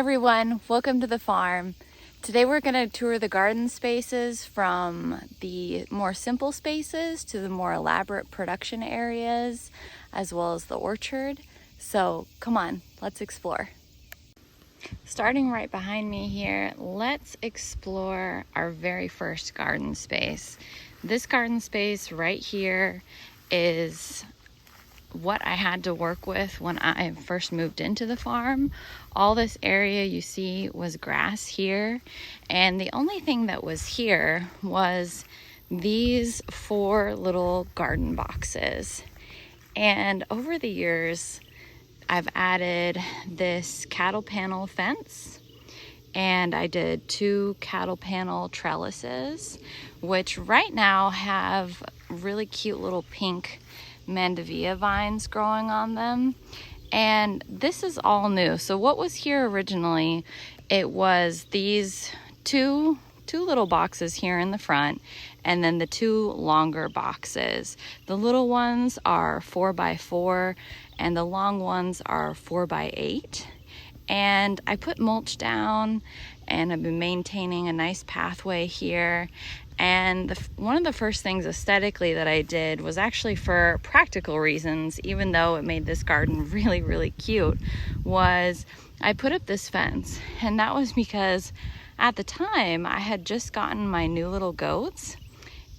everyone, welcome to the farm. Today we're going to tour the garden spaces from the more simple spaces to the more elaborate production areas, as well as the orchard. So come on, let's explore. Starting right behind me here, let's explore our very first garden space. This garden space right here is what I had to work with when I first moved into the farm. All this area you see was grass here, and the only thing that was here was these 4 little garden boxes. And over the years, I've added this cattle panel fence, and I did 2 cattle panel trellises, which right now have really cute little pink mandevilla vines growing on them. And this is all new. So what was here originally, it was these two little boxes here in the front, and then the 2 longer boxes. The little ones are 4x4 and the long ones are 4x8. And I put mulch down, and I've been maintaining a nice pathway here. And one of the first things aesthetically that I did was actually for practical reasons, even though it made this garden really, really cute, was I put up this fence. And that was because at the time I had just gotten my new little goats,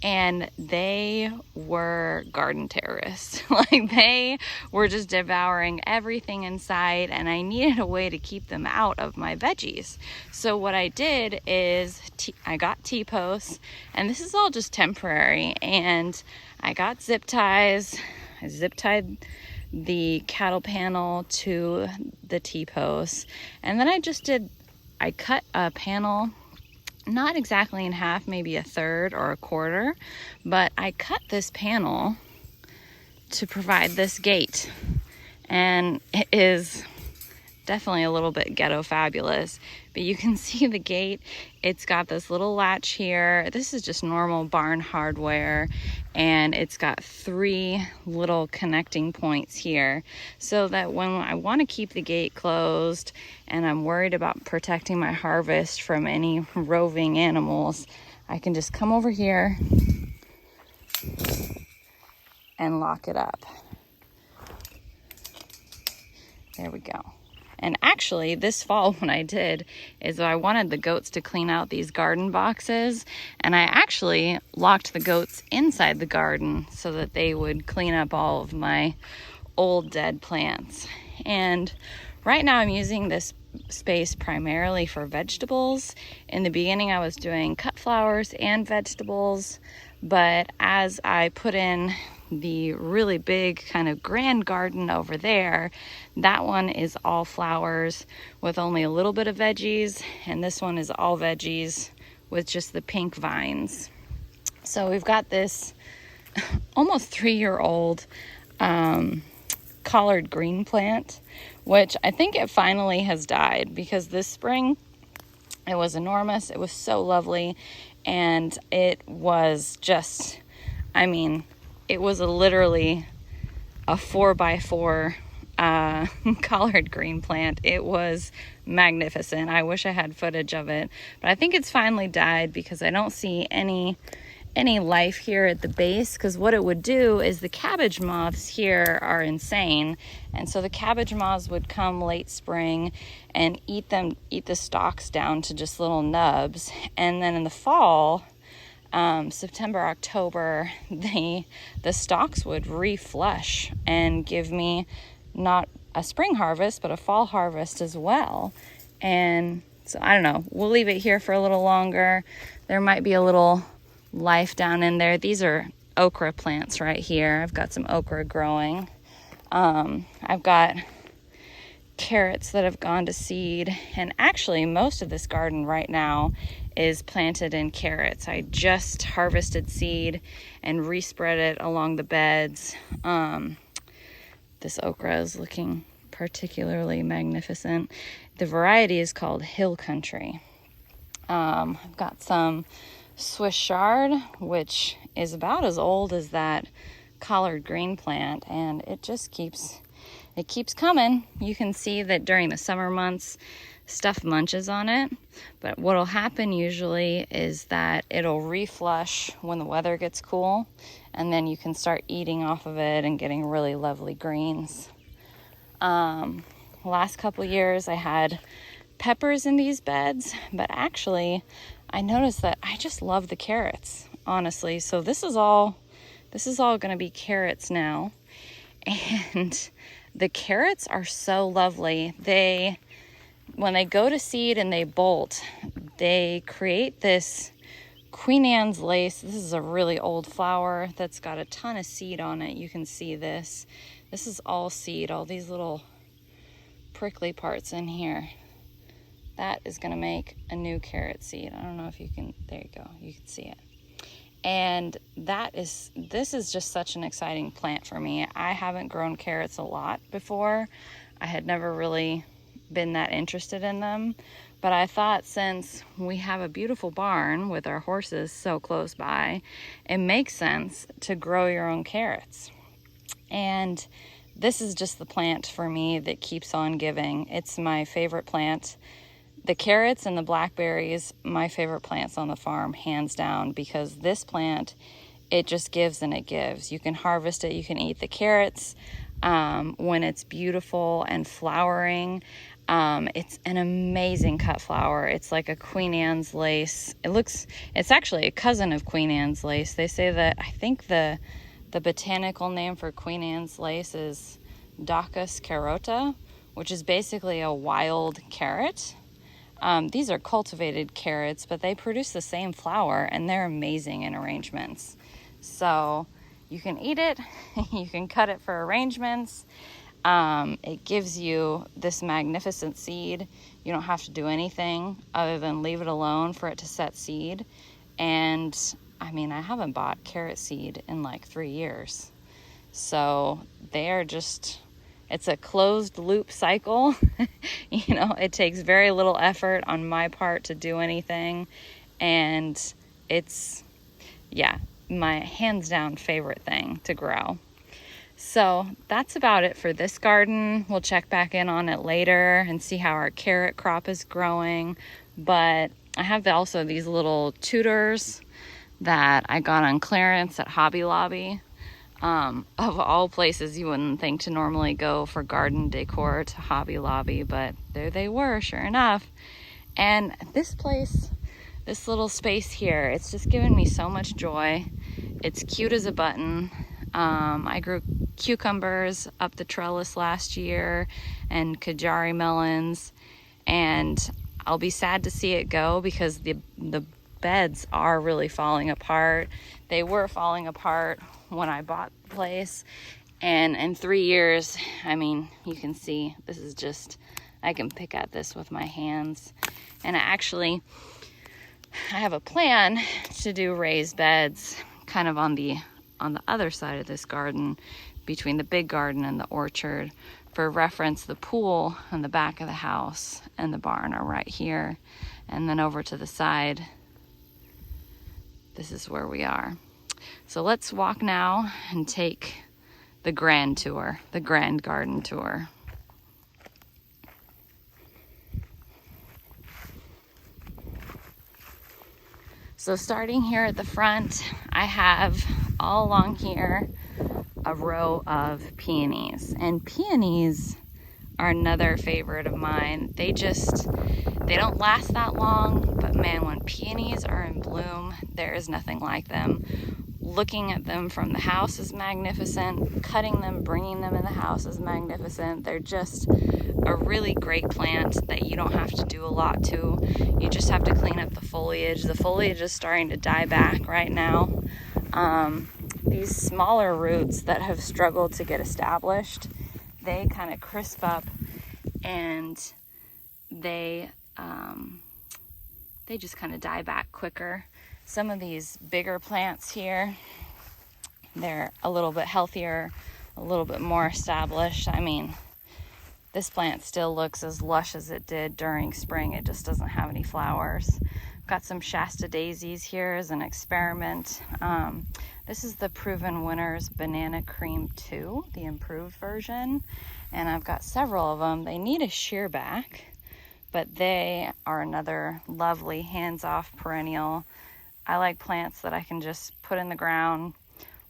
and they were garden terrorists. Like, they were just devouring everything in sight, and I needed a way to keep them out of my veggies. So what I did is I got T-posts, and this is all just temporary, and I got zip ties. I zip tied the cattle panel to the T-posts, and then I cut a panel, not exactly in half, maybe a third or a quarter, but I cut this panel to provide this gate. And it is definitely a little bit ghetto fabulous, but you can see the gate. It's got this little latch here. This is just normal barn hardware, and it's got 3 little connecting points here, so that when I want to keep the gate closed and I'm worried about protecting my harvest from any roving animals, I can just come over here and lock it up. There we go. And actually, this fall, what I did is I wanted the goats to clean out these garden boxes, and I actually locked the goats inside the garden so that they would clean up all of my old dead plants. And right now I'm using this space primarily for vegetables. In the beginning, I was doing cut flowers and vegetables, but as I put in the really big kind of grand garden over there, that one is all flowers with only a little bit of veggies, and this one is all veggies with just the pink vines. So we've got this almost 3-year-old collard green plant, which I think it finally has died, because this spring it was enormous. It was so lovely, and it was just, it was literally a 4x4 collard green plant. It was magnificent. I wish I had footage of it, but I think it's finally died because I don't see any life here at the base, because what it would do is the cabbage moths here are insane, and so the cabbage moths would come late spring and eat the stalks down to just little nubs, and then in the fall, September, October, the stalks would reflush and give me not a spring harvest, but a fall harvest as well. And so I don't know, we'll leave it here for a little longer. There might be a little life down in there. These are okra plants right here. I've got some okra growing. I've got carrots that have gone to seed, and actually most of this garden right now is planted in carrots. I just harvested seed and respread it along the beds. This okra is looking particularly magnificent. The variety is called Hill Country. I've got some Swiss chard, which is about as old as that collard green plant, and it just keeps it keeps coming. You can see that during the summer months, stuff munches on it. But what'll happen usually is that it'll reflush when the weather gets cool, and then you can start eating off of it and getting really lovely greens. Last couple years I had peppers in these beds, but actually I noticed that I just love the carrots, honestly. So this is all going to be carrots now. And the carrots are so lovely. When they go to seed and they bolt, they create this Queen Anne's lace. This is a really old flower that's got a ton of seed on it. You can see this. This is all seed, all these little prickly parts in here. That is going to make a new carrot seed. I don't know if you can, there you go, you can see it. And this is just such an exciting plant for me. I haven't grown carrots a lot before. I had never really been that interested in them, but I thought since we have a beautiful barn with our horses so close by, it makes sense to grow your own carrots. And this is just the plant for me that keeps on giving. It's my favorite plant. The carrots and the blackberries, my favorite plants on the farm, hands down, because this plant, it just gives and it gives. You can harvest it, you can eat the carrots when it's beautiful and flowering. It's an amazing cut flower. It's like a Queen Anne's lace. It's actually a cousin of Queen Anne's lace. They say that, I think the botanical name for Queen Anne's lace is Daucus carota, which is basically a wild carrot. These are cultivated carrots, but they produce the same flower, and they're amazing in arrangements. So you can eat it, you can cut it for arrangements. It gives you this magnificent seed. You don't have to do anything other than leave it alone for it to set seed. And I mean, I haven't bought carrot seed in like 3 years. So they are just, it's a closed loop cycle. You know, it takes very little effort on my part to do anything. And it's, yeah, my hands down favorite thing to grow. So that's about it for this garden. We'll check back in on it later and see how our carrot crop is growing. But I have also these little tutors that I got on clearance at Hobby Lobby. Of all places you wouldn't think to normally go for garden decor to Hobby Lobby, but there they were, sure enough. And this place, this little space here, it's just given me so much joy. It's cute as a button. I grew cucumbers up the trellis last year and Kajari melons, and I'll be sad to see it go because the beds are really falling apart. They were falling apart when I bought the place, and in 3 years, I mean, you can see this is just, I can pick at this with my hands. And I have a plan to do raised beds kind of on the other side of this garden, between the big garden and the orchard. For reference, the pool and the back of the house and the barn are right here, and then over to the side, this is where we are. So let's walk now and take the grand tour, the grand garden tour. So starting here at the front, I have all along here a row of peonies. And peonies are another favorite of mine. They don't last that long, but man, when peonies are in bloom, there is nothing like them. Looking at them from the house is magnificent. Cutting them, bringing them in the house is magnificent. They're just a really great plant that you don't have to do a lot to. You just have to clean up the foliage. The foliage is starting to die back right now. These smaller roots that have struggled to get established, they kind of crisp up, and they just kind of die back quicker. Some of these bigger plants here, they're a little bit healthier, a little bit more established. I mean, this plant still looks as lush as it did during spring. It just doesn't have any flowers. I've got some Shasta daisies here as an experiment. This is the Proven Winners Banana Cream 2, the improved version. and I've got several of them. They need a shear back, but they are another lovely hands-off perennial. I like plants that I can just put in the ground,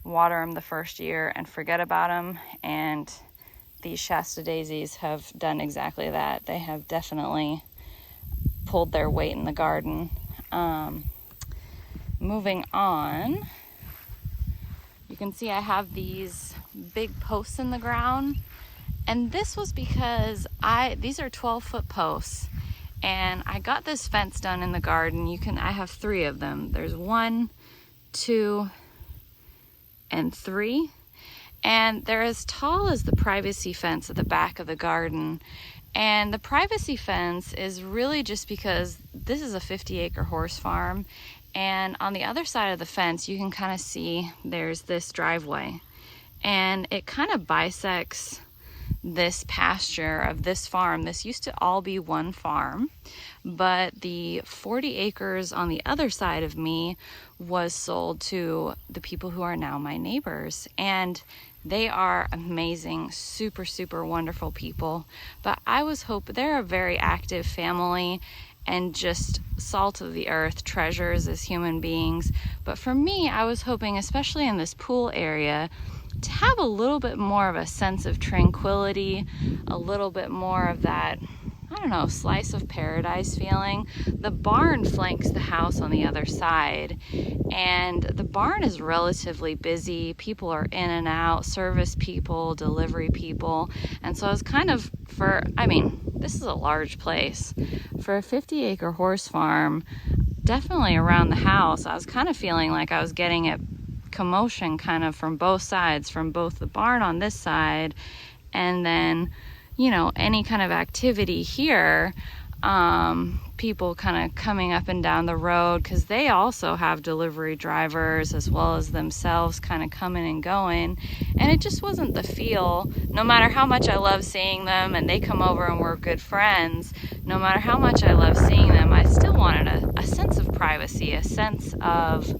water them the first year, and forget about them. And these Shasta daisies have done exactly that. They have definitely pulled their weight in the garden. Moving on, you can see I have these big posts in the ground, and this was because these are 12-foot posts, and I got this fence done in the garden. I have 3 of them. There's 1, 2, and 3, and they're as tall as the privacy fence at the back of the garden. And the privacy fence is really just because this is a 50-acre horse farm, and on the other side of the fence you can kind of see there's this driveway, and it kind of bisects this pasture of this farm. This used to all be one farm, but the 40 acres on the other side of me was sold to the people who are now my neighbors, and they are amazing, super, super wonderful people. But I was hoping, they're a very active family and just salt of the earth, treasures as human beings. But for me, I was hoping, especially in this pool area, to have a little bit more of a sense of tranquility, a little bit more of that, I don't know, slice of paradise feeling. The barn flanks the house on the other side, and the barn is relatively busy. People are in and out, service people, delivery people. And so I was kind of, this is a large place. For a 50-acre horse farm, definitely around the house, I was kind of feeling like I was getting a commotion kind of from both sides, from both the barn on this side and then, any kind of activity here, people kind of coming up and down the road, because they also have delivery drivers as well as themselves kind of coming and going. And it just wasn't the feel, no matter how much I love seeing them, and they come over and we're good friends, no matter how much I love seeing them, I still wanted a sense of privacy, a sense of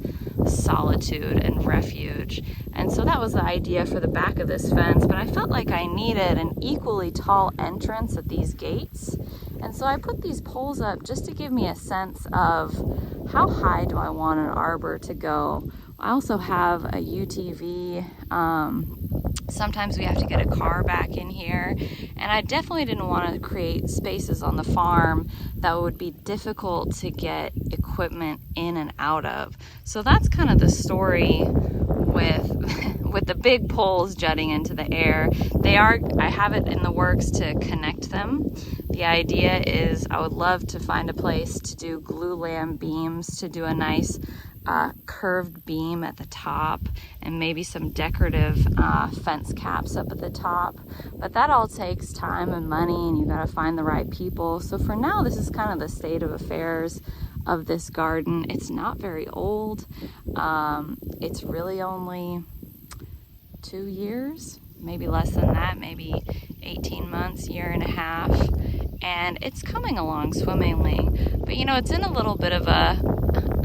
solitude and refuge. And so that was the idea for the back of this fence, but I felt like I needed an equally tall entrance at these gates. And so I put these poles up just to give me a sense of how high do I want an arbor to go. I also have a UTV. Sometimes we have to get a car back in here, and I definitely didn't want to create spaces on the farm that would be difficult to get equipment in and out of. So that's kind of the story with the big poles jutting into the air. I have it in the works to connect them. The idea is I would love to find a place to do glulam beams, to do a nice curved beam at the top, and maybe some decorative fence caps up at the top. But that all takes time and money, and you got to find the right people. So for now, this is kind of the state of affairs of this garden. It's not very old. It's really only 2 years, maybe less than that, maybe 18 months, year and a half, and it's coming along swimmingly. But it's in a little bit of I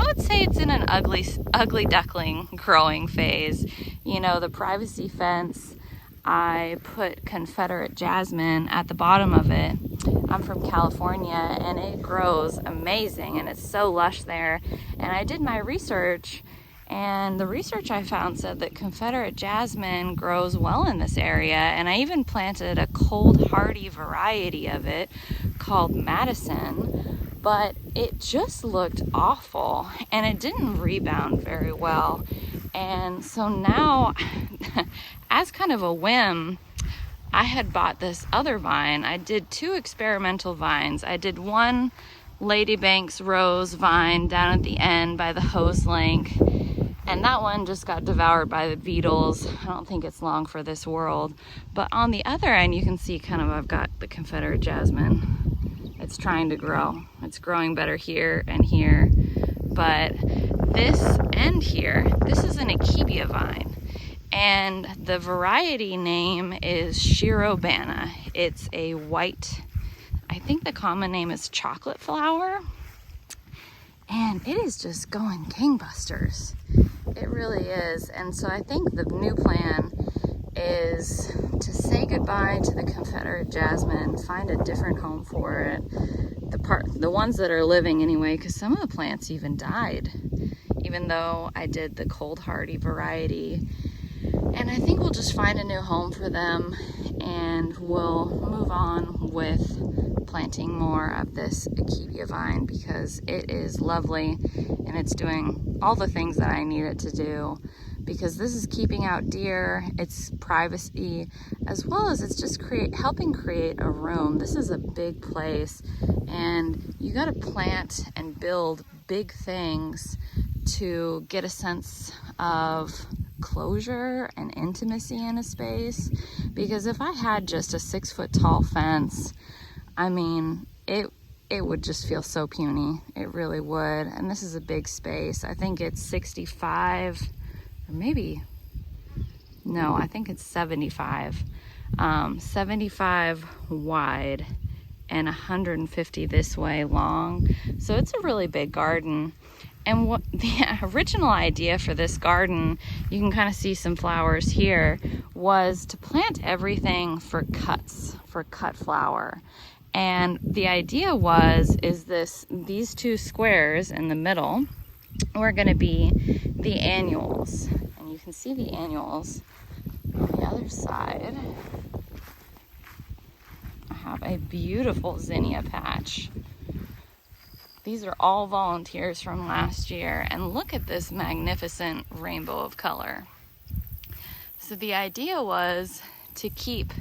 would say it's in an ugly duckling growing phase. The privacy fence, I put Confederate jasmine at the bottom of it. I'm from California, and it grows amazing, and it's so lush there. And I did my research, and the research I found said that Confederate jasmine grows well in this area, and I even planted a cold hardy variety of it called Madison, but it just looked awful, and it didn't rebound very well. And so now, as kind of a whim, I had bought this other vine. I did 2 experimental vines. I did one Ladybanks rose vine down at the end by the hose link, and that one just got devoured by the beetles. I don't think it's long for this world. But on the other end, you can see I've got the Confederate jasmine. It's trying to grow. It's growing better here and here. But this end here, this is an Akebia vine. And the variety name is Shirobana. It's a white, I think the common name is chocolate flower. And it is just going gangbusters. It really is. And so I think the new plan is to say goodbye to the Confederate jasmine, find a different home for it. The ones that are living anyway, because some of the plants even died, even though I did the cold hardy variety. And I think we'll just find a new home for them, and we'll move on with planting more of this Akebia vine because it is lovely and it's doing all the things that I need it to do, because this is keeping out deer, it's privacy, as well as it's just helping create a room. This is a big place, and you got to plant and build big things to get a sense of closure and intimacy in a space. Because if I had just a 6-foot tall fence, I mean, it would just feel so puny. It really would. And this is a big space. I think it's 65, or maybe, no, I think it's 75. 75 wide and 150 this way long. So it's a really big garden. And what the original idea for this garden, you can kind of see some flowers here, was to plant everything for cuts, for cut flower. And the idea is these two squares in the middle were going to be the annuals. And you can see the annuals on the other side. I have a beautiful zinnia patch. These are all volunteers from last year, and look at this magnificent rainbow of color. So the idea was to keep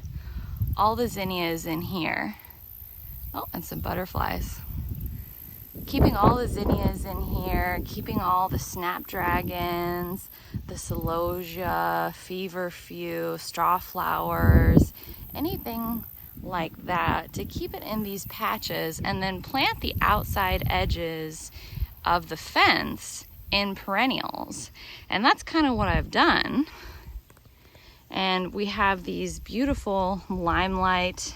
all the zinnias in here. Oh, and some butterflies. Keeping all the zinnias in here, keeping all the snapdragons, the celosia, feverfew, straw flowers, anything like that, to keep it in these patches, and then plant the outside edges of the fence in perennials. And that's kind of what I've done. And we have these beautiful Limelight,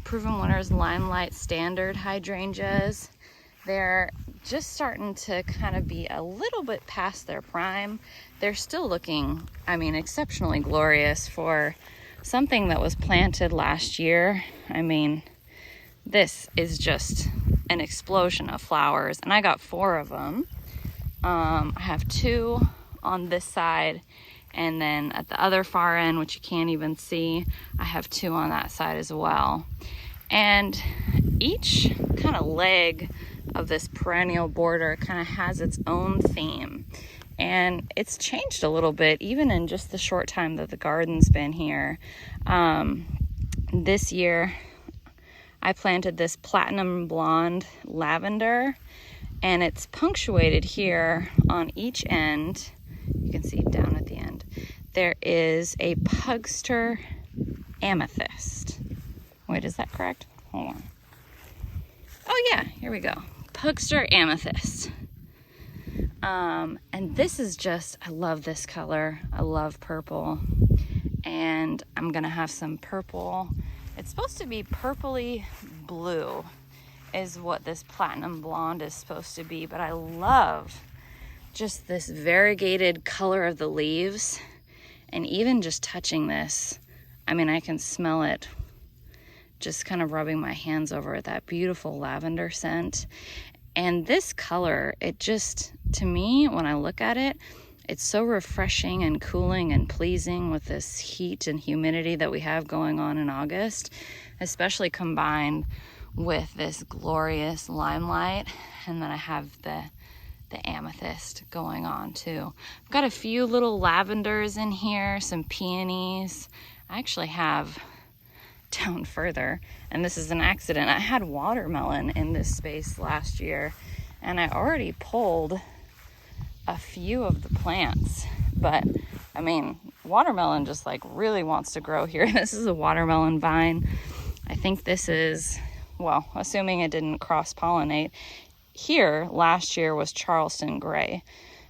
Proven Winners Limelight Standard hydrangeas. They're just starting to kind of be a little bit past their prime. They're still looking, I mean, exceptionally glorious for something that was planted last year. I mean, this is just an explosion of flowers, and I got 4 of them. I have 2 on this side, and then at the other far end, which you can't even see, I have 2 on that side as well. And each kind of leg of this perennial border kind of has its own theme. And it's changed a little bit, even in just the short time that the garden's been here. This year, I planted this platinum blonde lavender, and it's punctuated here on each end. You can see down at the end. There is a Pugster amethyst. Wait, is that correct? Hold on. Oh yeah, here we go. Pugster amethyst. And this is just, I love this color. I love purple. And I'm gonna have some purple. It's supposed to be purpley blue is what this platinum blonde is supposed to be. But I love just this variegated color of the leaves. And even just touching this, I mean, I can smell it. Just kind of rubbing my hands over it, that beautiful lavender scent. And this color, it just, to me, when I look at it, it's so refreshing and cooling and pleasing with this heat and humidity that we have going on in August, especially combined with this glorious limelight. And then I have the amethyst going on too. I've got a few little lavenders in here, some peonies. I actually have down further, and this is an accident, I had watermelon in this space last year, and I already pulled a few of the plants. But I mean, watermelon just like really wants to grow here. This is a watermelon vine. I think this is, well, assuming it didn't cross-pollinate, here last year was Charleston Gray,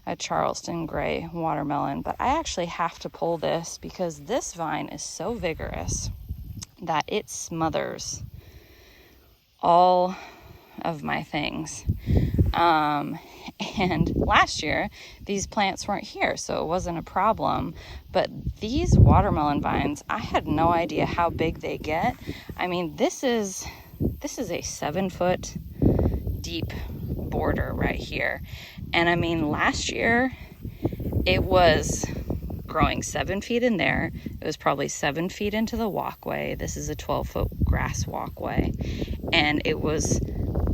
a Charleston Gray watermelon. But I actually have to pull this because this vine is so vigorous that it smothers all of my things. And last year, these plants weren't here, so it wasn't a problem. But these watermelon vines, I had no idea how big they get. I mean, this is a 7-foot deep border right here. And I mean, last year, it was growing 7 feet in there. It was probably 7 feet into the walkway. This is a 12-foot grass walkway. And it was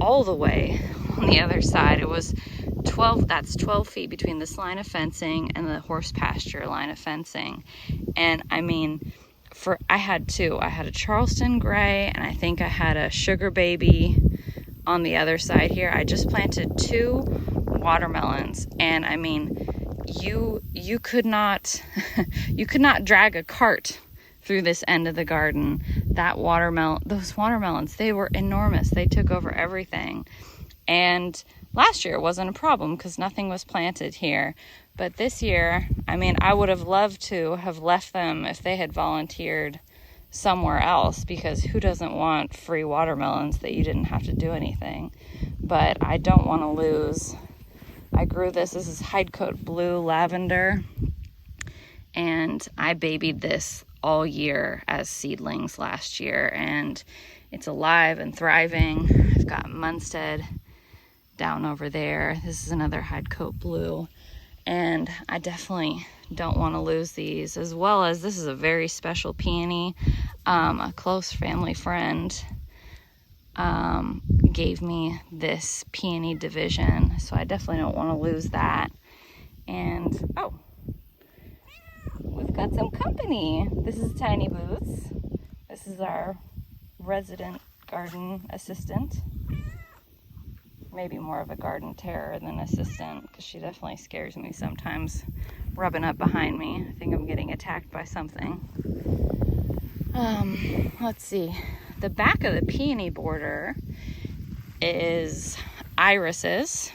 all the way on the other side. It was 12 feet between this line of fencing and the horse pasture line of fencing. And I mean, I had two. I had a Charleston gray, and I think I had a sugar baby on the other side here. I just planted 2 watermelons, and I mean, you could not drag a cart through this end of the garden. Those watermelons, they were enormous. They took over everything. And last year it wasn't a problem because nothing was planted here. But this year, I mean, I would have loved to have left them if they had volunteered somewhere else, because who doesn't want free watermelons that you didn't have to do anything? But I don't want to lose. I grew this. This is Hidecoat Blue Lavender, and I babied this all year as seedlings last year, and it's alive and thriving. I've got Munstead down over there. This is another Hidecoat Blue, and I definitely don't want to lose these. As well as, this is a very special peony. A close family friend gave me this peony division, so I definitely don't want to lose that. And oh, we've got some company. This is Tiny Boots. This is our resident garden assistant. Maybe more of a garden terror than assistant, because she definitely scares me sometimes, rubbing up behind me. I think I'm getting attacked by something. Let's see. The back of the peony border is irises.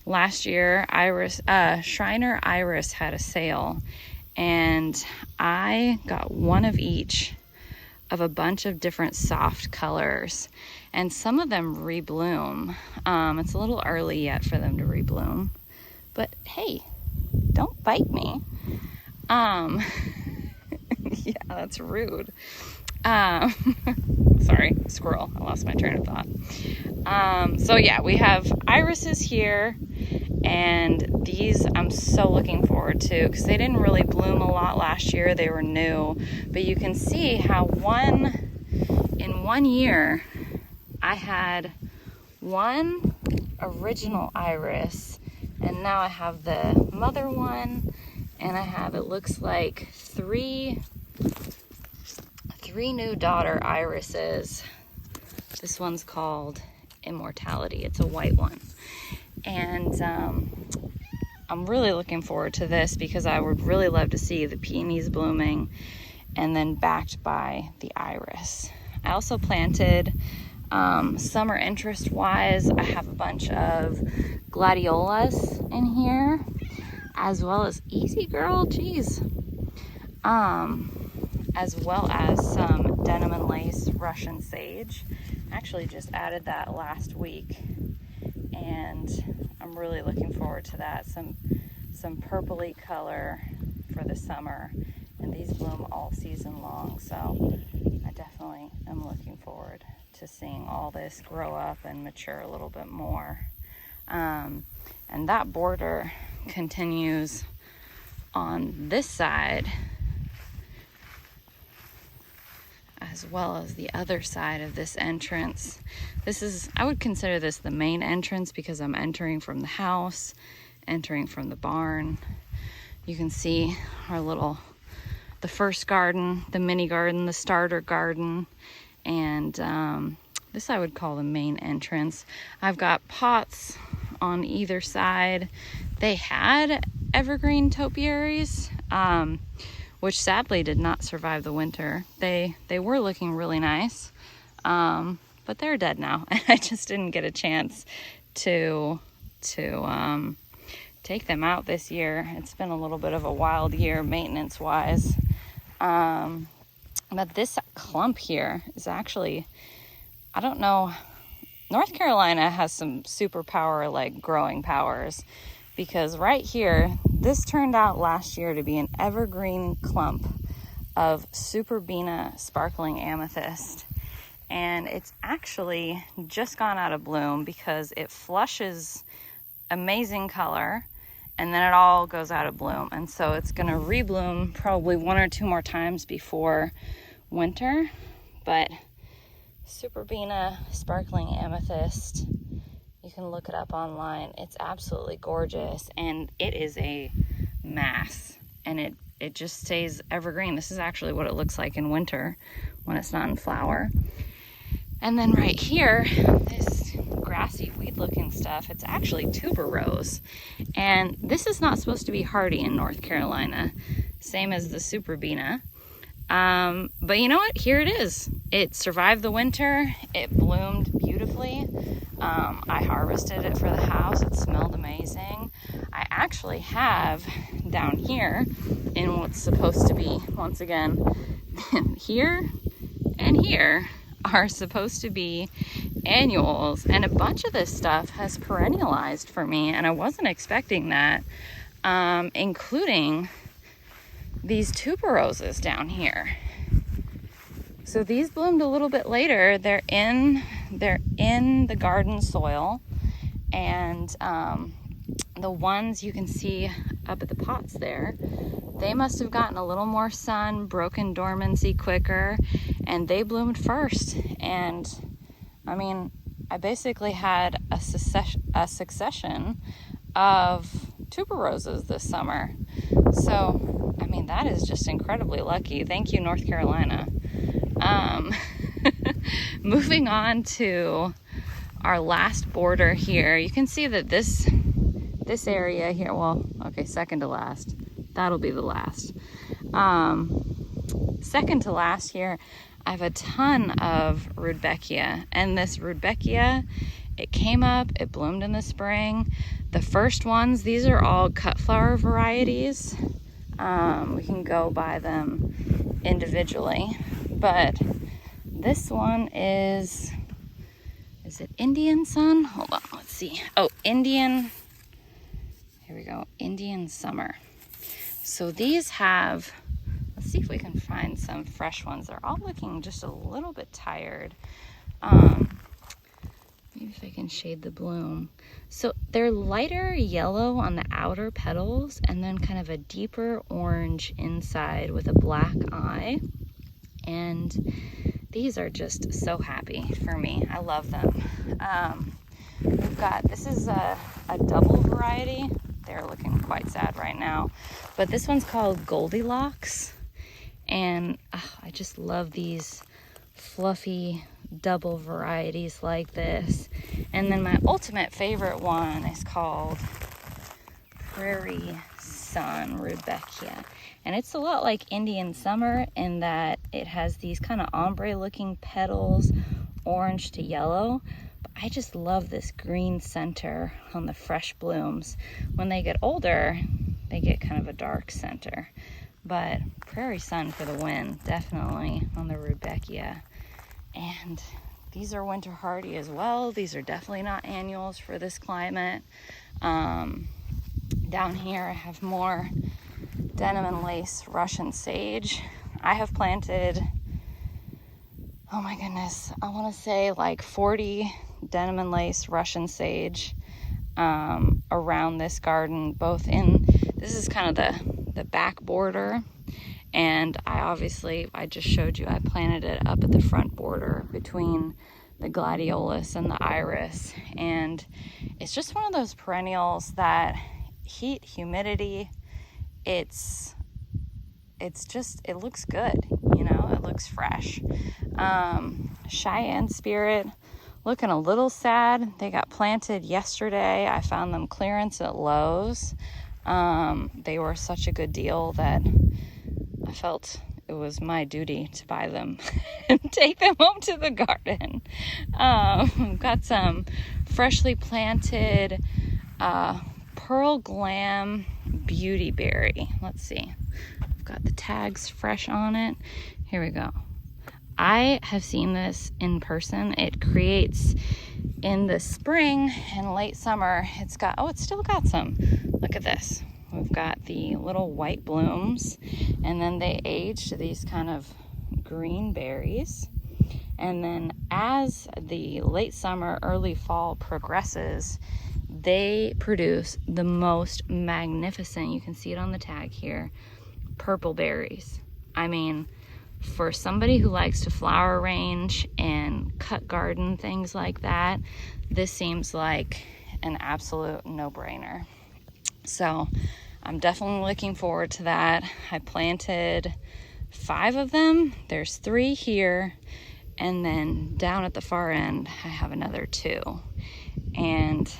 Last year, Shriner Iris had a sale, and I got one of each of a bunch of different soft colors, and some of them rebloom. It's a little early yet for them to rebloom, but hey, don't bite me. Yeah, that's rude. Sorry, squirrel. I lost my train of thought. So yeah, we have irises here, and these I'm so looking forward to, because they didn't really bloom a lot last year. They were new, but you can see how in 1 year I had 1 original iris, and now I have the mother one, and I have, it looks like 3 new daughter irises. This one's called Immortality. It's a white one. And I'm really looking forward to this, because I would really love to see the peonies blooming and then backed by the iris. I also planted, summer interest wise, I have a bunch of gladiolas in here, as well as Easy Girl, geez. As well as some denim and lace Russian sage. Actually just added that last week, and I'm really looking forward to that. Some purpley color for the summer, and these bloom all season long, so I definitely am looking forward to seeing all this grow up and mature a little bit more. And that border continues on this side, as well as the other side of this entrance. I would consider this the main entrance, because I'm entering from the house, entering from the barn. You can see the first garden, the mini garden, the starter garden, and this I would call the main entrance. I've got pots on either side. They had evergreen topiaries, which sadly did not survive the winter. They were looking really nice, but they're dead now. I just didn't get a chance to take them out this year. It's been a little bit of a wild year maintenance wise. But this clump here is actually, I don't know North Carolina has some superpower like growing powers, because right here, this turned out last year to be an evergreen clump of Superbena sparkling amethyst. And it's actually just gone out of bloom because it flushes amazing color and then it all goes out of bloom. And so it's gonna rebloom probably 1 or 2 more times before winter. But Superbena sparkling amethyst, you can look it up online. It's absolutely gorgeous, and it is a mass, and it just stays evergreen. This is actually what it looks like in winter when it's not in flower. And then right here, this grassy weed looking stuff, it's actually tuberose. And this is not supposed to be hardy in North Carolina, same as the Superbena. But you know what? Here it is. It survived the winter. It bloomed beautifully. I harvested it for the house. It smelled amazing. I actually have down here in what's supposed to be, once again, here and here are supposed to be annuals, and a bunch of this stuff has perennialized for me, and I wasn't expecting that, including these tuberoses down here. So these bloomed a little bit later. They're in the garden soil, and the ones you can see up at the pots there, they must have gotten a little more sun, broken dormancy quicker, and they bloomed first. And I mean, I basically had a succession of tuberoses this summer. So, I mean, that is just incredibly lucky. Thank you, North Carolina. Moving on to our last border here, you can see that this area here, well, okay, second to last. That'll be the last. Second to last here, I have a ton of Rudbeckia, and this Rudbeckia, it came up, it bloomed in the spring. The first ones, these are all cut flower varieties. We can go buy them individually, but this one is it Indian Sun? Hold on, let's see. Oh, here we go, Indian Summer. So these have, let's see if we can find some fresh ones. They're all looking just a little bit tired. Maybe if I can shade the bloom. So they're lighter yellow on the outer petals and then kind of a deeper orange inside with a black eye. And these are just so happy for me. I love them. We've got, this is a double variety. They're looking quite sad right now. But this one's called Goldilocks. And I just love these fluffy double varieties like this. And then my ultimate favorite one is called Prairie Sun Rudbeckia. And it's a lot like Indian Summer in that it has these kind of ombre looking petals, orange to yellow. But I just love this green center on the fresh blooms. When they get older, they get kind of a dark center. But Prairie Sun for the win, definitely on the Rudbeckia. And these are winter hardy as well. These are definitely not annuals for this climate. Down here I have more denim and lace Russian sage. I have planted, oh my goodness, I want to say like 40 denim and lace Russian sage around this garden, both in, this is kind of the back border, and I just showed you I planted it up at the front border between the gladiolus and the iris. And it's just one of those perennials that heat, humidity, it looks good, you know, it looks fresh. Cheyenne Spirit, looking a little sad. They got planted yesterday. I found them clearance at Lowe's. They were such a good deal that I felt it was my duty to buy them and take them home to the garden. Got some freshly planted Pearl Glam Beauty Berry. Let's see. I've got the tags fresh on it. Here we go. I have seen this in person. It creates in the spring and late summer, it's still got some. Look at this. We've got the little white blooms, and then they age to these kind of green berries. And then as the late summer, early fall progresses, they produce the most magnificent, you can see it on the tag here, purple berries. I mean, for somebody who likes to flower arrange and cut garden, things like that, this seems like an absolute no-brainer. So I'm definitely looking forward to that. I planted 5 of them. There's 3 here, and then down at the far end I have another 2. And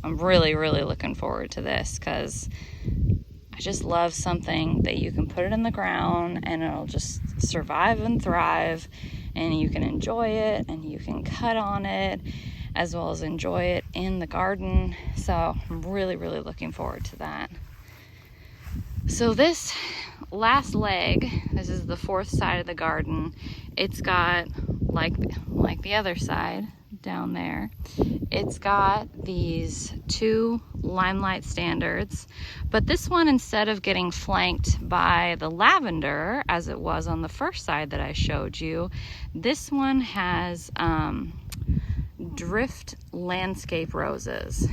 I'm really looking forward to this, because I just love something that you can put it in the ground and it'll just survive and thrive, and you can enjoy it and you can cut on it as well as enjoy it in the garden. So I'm really looking forward to that. So this last leg, this is the 4th side of the garden. It's got, like the other side down there, it's got these 2 Limelight Standards, but this one, instead of getting flanked by the lavender as it was on the first side that I showed you, this one has drift landscape roses.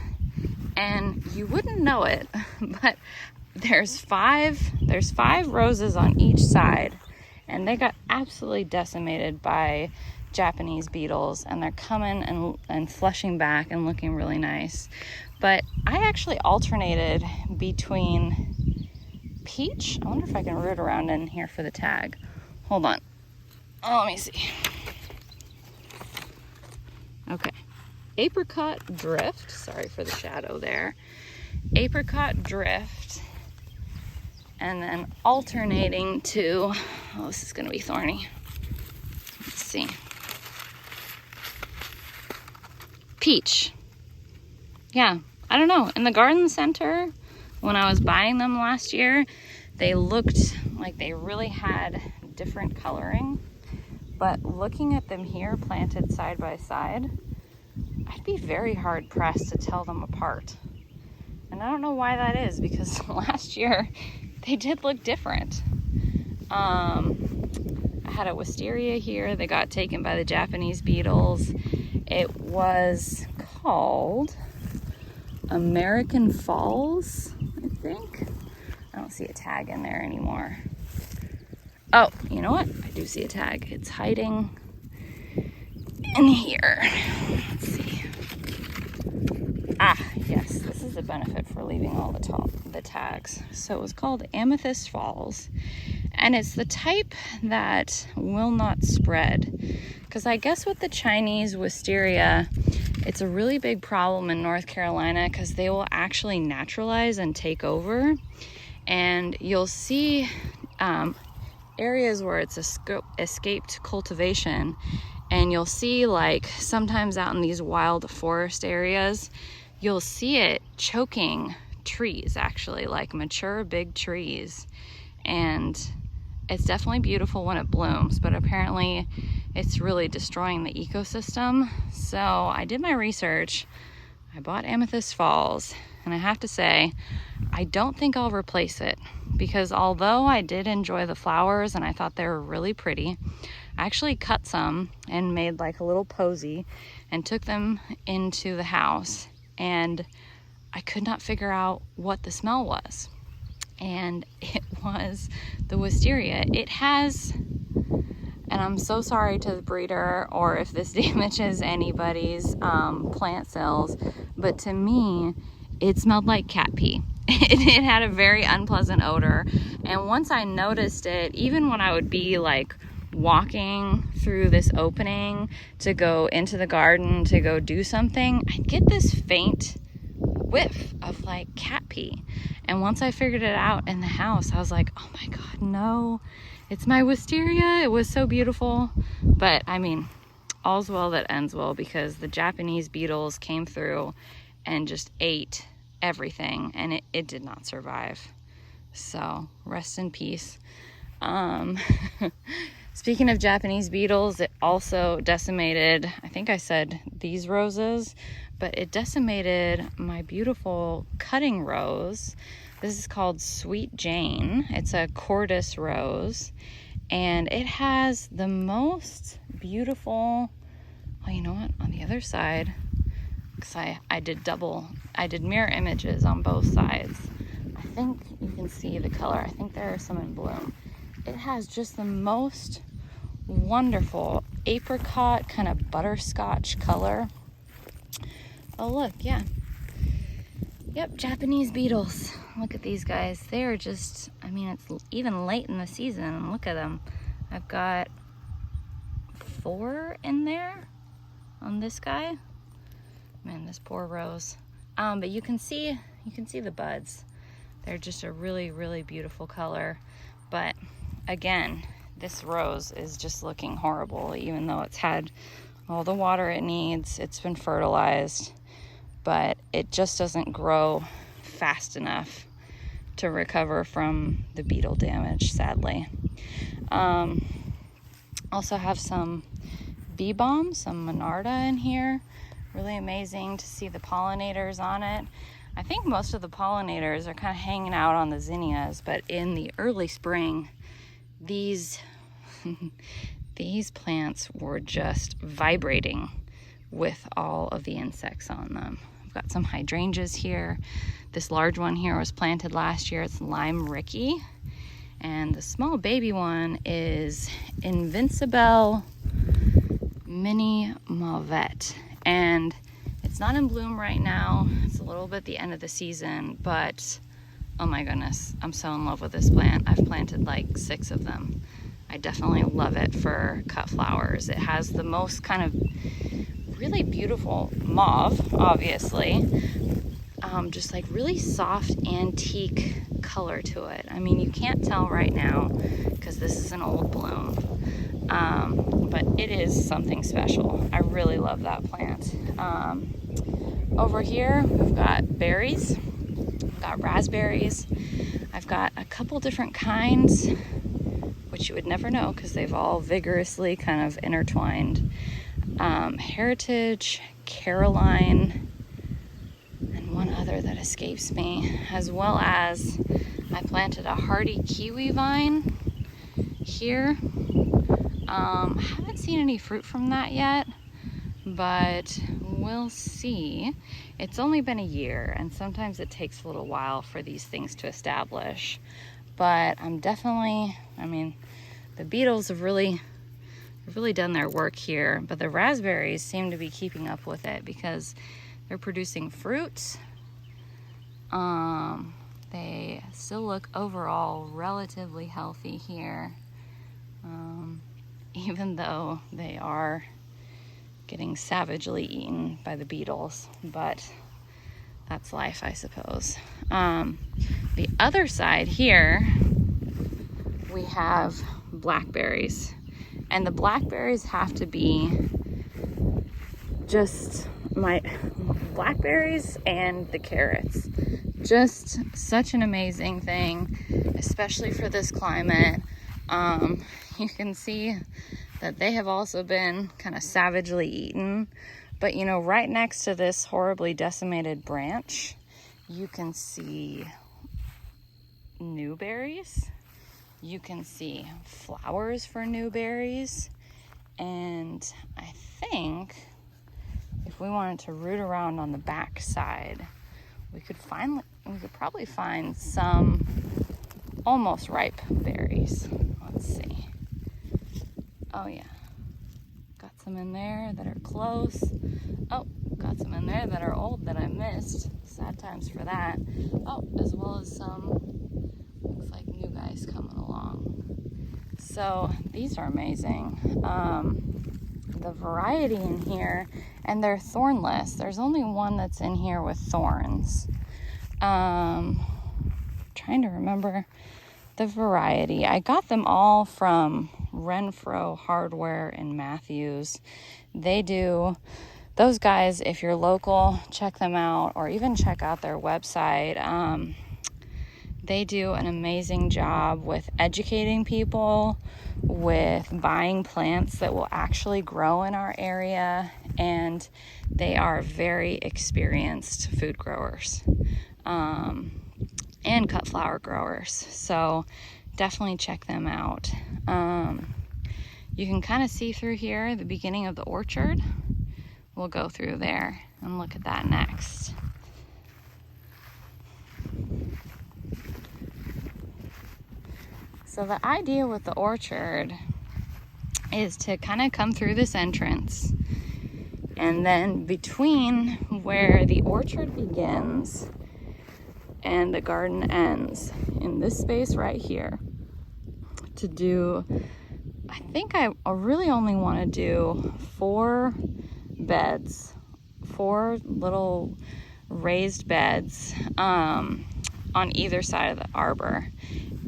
And you wouldn't know it, but there's 5 roses on each side, and they got absolutely decimated by Japanese beetles, and they're coming and flushing back and looking really nice. But I actually alternated between peach. I wonder if I can root around in here for the tag. Hold on. Oh, let me see. Okay. Apricot drift. Sorry for the shadow there. Apricot drift. And then alternating to, oh, this is going to be thorny. Let's see. Peach. Yeah, I don't know. In the garden center, when I was buying them last year, they looked like they really had different coloring. But looking at them here planted side by side, I'd be very hard pressed to tell them apart. And I don't know why that is, because last year they did look different. I had a wisteria here that got taken by the Japanese beetles. It was called American Falls, I think. I don't see a tag in there anymore. Oh, you know what? I do see a tag. It's hiding in here. Let's see. Ah, yes, this is the benefit for leaving all the tags. So it was called Amethyst Falls, and it's the type that will not spread. Because I guess with the Chinese wisteria, it's a really big problem in North Carolina, because they will actually naturalize and take over. And you'll see areas where it's escaped cultivation, and you'll see, like, sometimes out in these wild forest areas, you'll see it choking trees, actually, like mature big trees. And it's definitely beautiful when it blooms, but apparently it's really destroying the ecosystem. So I did my research. I bought Amethyst Falls, and I have to say, I don't think I'll replace it, because although I did enjoy the flowers and I thought they were really pretty, I actually cut some and made like a little posy and took them into the house, and I could not figure out what the smell was. And it was the wisteria. It has, and I'm so sorry to the breeder or if this damages anybody's plant cells, but to me, it smelled like cat pee. It had a very unpleasant odor. And once I noticed it, even when I would be like walking through this opening to go into the garden to go do something, I'd get this faint whiff of like cat pee. And once I figured it out in the house, I was like, oh my God, no, it's my wisteria. It was so beautiful. But I mean, all's well that ends well, because the Japanese beetles came through and just ate everything, and it did not survive. So rest in peace. Speaking of Japanese beetles, it also decimated, I think I said these roses, but it decimated my beautiful cutting rose. This is called Sweet Jane. It's a Cordis rose, and it has the most beautiful, oh, you know what, on the other side, because I did mirror images on both sides. I think you can see the color. I think there are some in bloom. It has just the most wonderful apricot kind of butterscotch color. Oh look, yeah. Yep, Japanese beetles. Look at these guys. They are just, I mean, it's even late in the season and look at them. I've got 4 in there on this guy. Man, this poor rose. But you can see the buds. They're just a really, really beautiful color. But again, this rose is just looking horrible, even though it's had all the water it needs. It's been fertilized, but it just doesn't grow fast enough to recover from the beetle damage, sadly. Also have some bee balm, some Monarda in here. Really amazing to see the pollinators on it. I think most of the pollinators are kind of hanging out on the zinnias, but in the early spring, these plants were just vibrating with all of the insects on them. I've got some hydrangeas here. This large one here was planted last year. It's Lime Ricky. And the small baby one is Invincibelle Mini Mauvette. And it's not in bloom right now. It's a little bit the end of the season, but oh my goodness, I'm so in love with this plant. I've planted like 6 of them. I definitely love it for cut flowers. It has the most kind of really beautiful mauve, obviously. Just like really soft antique color to it. I mean, you can't tell right now because this is an old bloom. But it is something special. I really love that plant. Over here, we've got berries. We've got raspberries. I've got a couple different kinds, which you would never know because they've all vigorously kind of intertwined. Heritage, Caroline, and one other that escapes me, as well as I planted a hardy kiwi vine here. Haven't seen any fruit from that yet, but we'll see. It's only been a year, and sometimes it takes a little while for these things to establish. But I'm definitely, I mean, the beetles have really done their work here, but the raspberries seem to be keeping up with it because they're producing fruit. They still look overall relatively healthy here. Even though they are getting savagely eaten by the beetles, but that's life, I suppose. The other side here, we have blackberries, and the blackberries have to be just my blackberries and the carrots. Just such an amazing thing, especially for this climate. You can see that they have also been kind of savagely eaten, but you know, right next to this horribly decimated branch, you can see new berries. You can see flowers for new berries, and I think if we wanted to root around on the back side, we could probably find some almost ripe berries. Let's see. Oh yeah, got some in there that are close. Oh, got some in there that are old that I missed. Sad times for that. Oh, as well as some, looks like new guys coming along. So these are amazing. The variety in here, and they're thornless. There's only one that's in here with thorns. Trying to remember the variety. I got them all from Renfro Hardware in Matthews. They do, those guys, if you're local, check them out, or even check out their website. they do an amazing job with educating people, with buying plants that will actually grow in our area, and they are very experienced food growers and cut flower growers. So definitely check them out. You can kind of see through here the beginning of the orchard. We'll go through there and look at that next. So the idea with the orchard is to kind of come through this entrance, and then between where the orchard begins and the garden ends, in this space right here, to do, I think I really only want to do 4 beds, 4 little raised beds on either side of the arbor,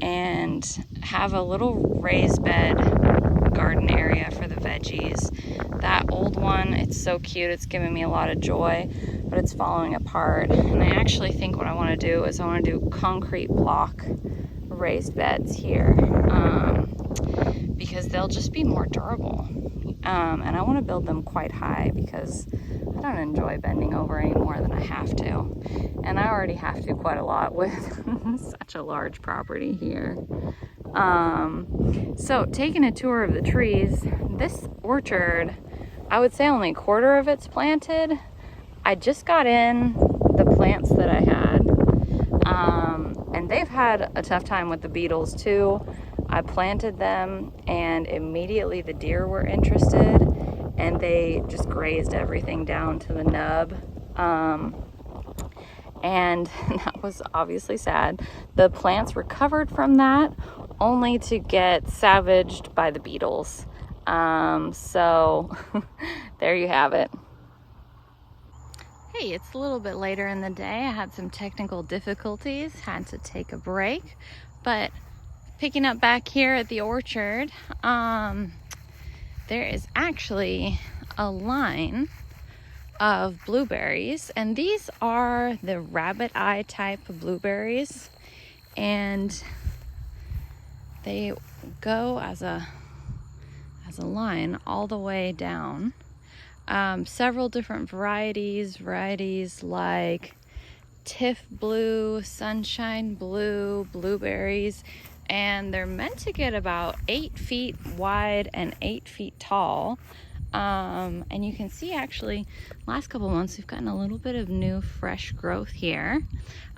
and have a little raised bed garden area for the veggies. That old one, it's so cute, it's giving me a lot of joy, but it's falling apart. And I actually think what I want to do is I want to do concrete block raised beds here, because they'll just be more durable. And I want to build them quite high because I don't enjoy bending over any more than I have to. And I already have to quite a lot with such a large property here. So taking a tour of the trees, this orchard, I would say only a quarter of it's planted. I just got in the plants that I had, and they've had a tough time with the beetles too. I planted them and immediately the deer were interested, and they just grazed everything down to the nub. And that was obviously sad. The plants recovered from that, only to get savaged by the beetles. So there you have it. Hey, it's a little bit later in the day. I had some technical difficulties, had to take a break, but picking up back here at the orchard, there is actually a line of blueberries, and these are the rabbit eye type of blueberries, and they go as a line all the way down. Several different varieties like Tiff Blue, Sunshine Blue, blueberries, and they're meant to get about 8 feet wide and 8 feet tall. And you can see actually last couple months we've gotten a little bit of new fresh growth here.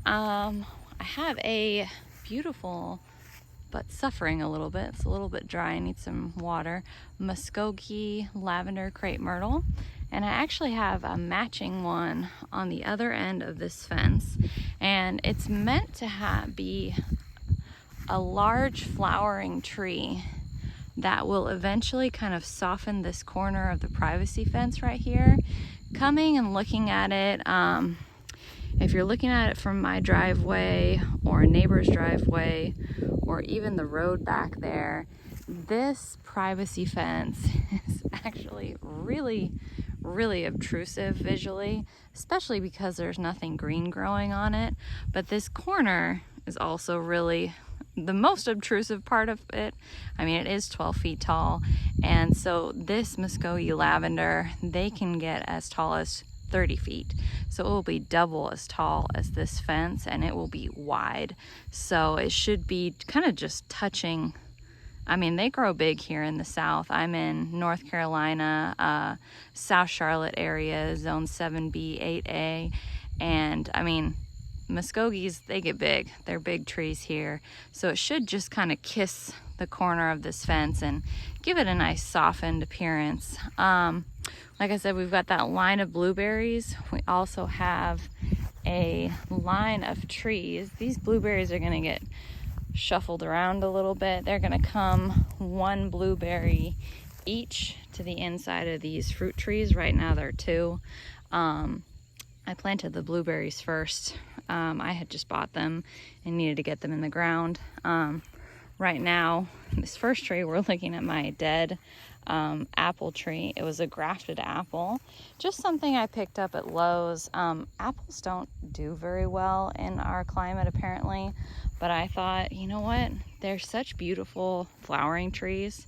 I have a beautiful, but suffering a little bit, it's a little bit dry, I need some water, Muskogee lavender crepe myrtle, and I actually have a matching one on the other end of this fence, and it's meant to be a large flowering tree that will eventually kind of soften this corner of the privacy fence right here. Coming and looking at it, if you're looking at it from my driveway or a neighbor's driveway or even the road back there, this privacy fence is actually really obtrusive visually, especially because there's nothing green growing on it. But this corner is also really the most obtrusive part of it. I mean, it is 12 feet tall, and so this Muskogee lavender, they can get as tall as 30 feet. So it will be double as tall as this fence, and it will be wide. So it should be kind of just touching. I mean, they grow big here in the South. I'm in North Carolina, South Charlotte area, zone 7B, 8A. And I mean, Muskogees, they get big. They're big trees here. So it should just kind of kiss the corner of this fence and give it a nice softened appearance. Like I said, we've got that line of blueberries. We also have a line of trees. These blueberries are going to get shuffled around a little bit. They're going to come 1 blueberry each to the inside of these fruit trees. Right now there are 2. I planted the blueberries first. I had just bought them and needed to get them in the ground. Right now, this first tree, we're looking at my dead apple tree. It was a grafted apple, just something I picked up at Lowe's. Apples don't do very well in our climate apparently, but I thought, you know what, they're such beautiful flowering trees,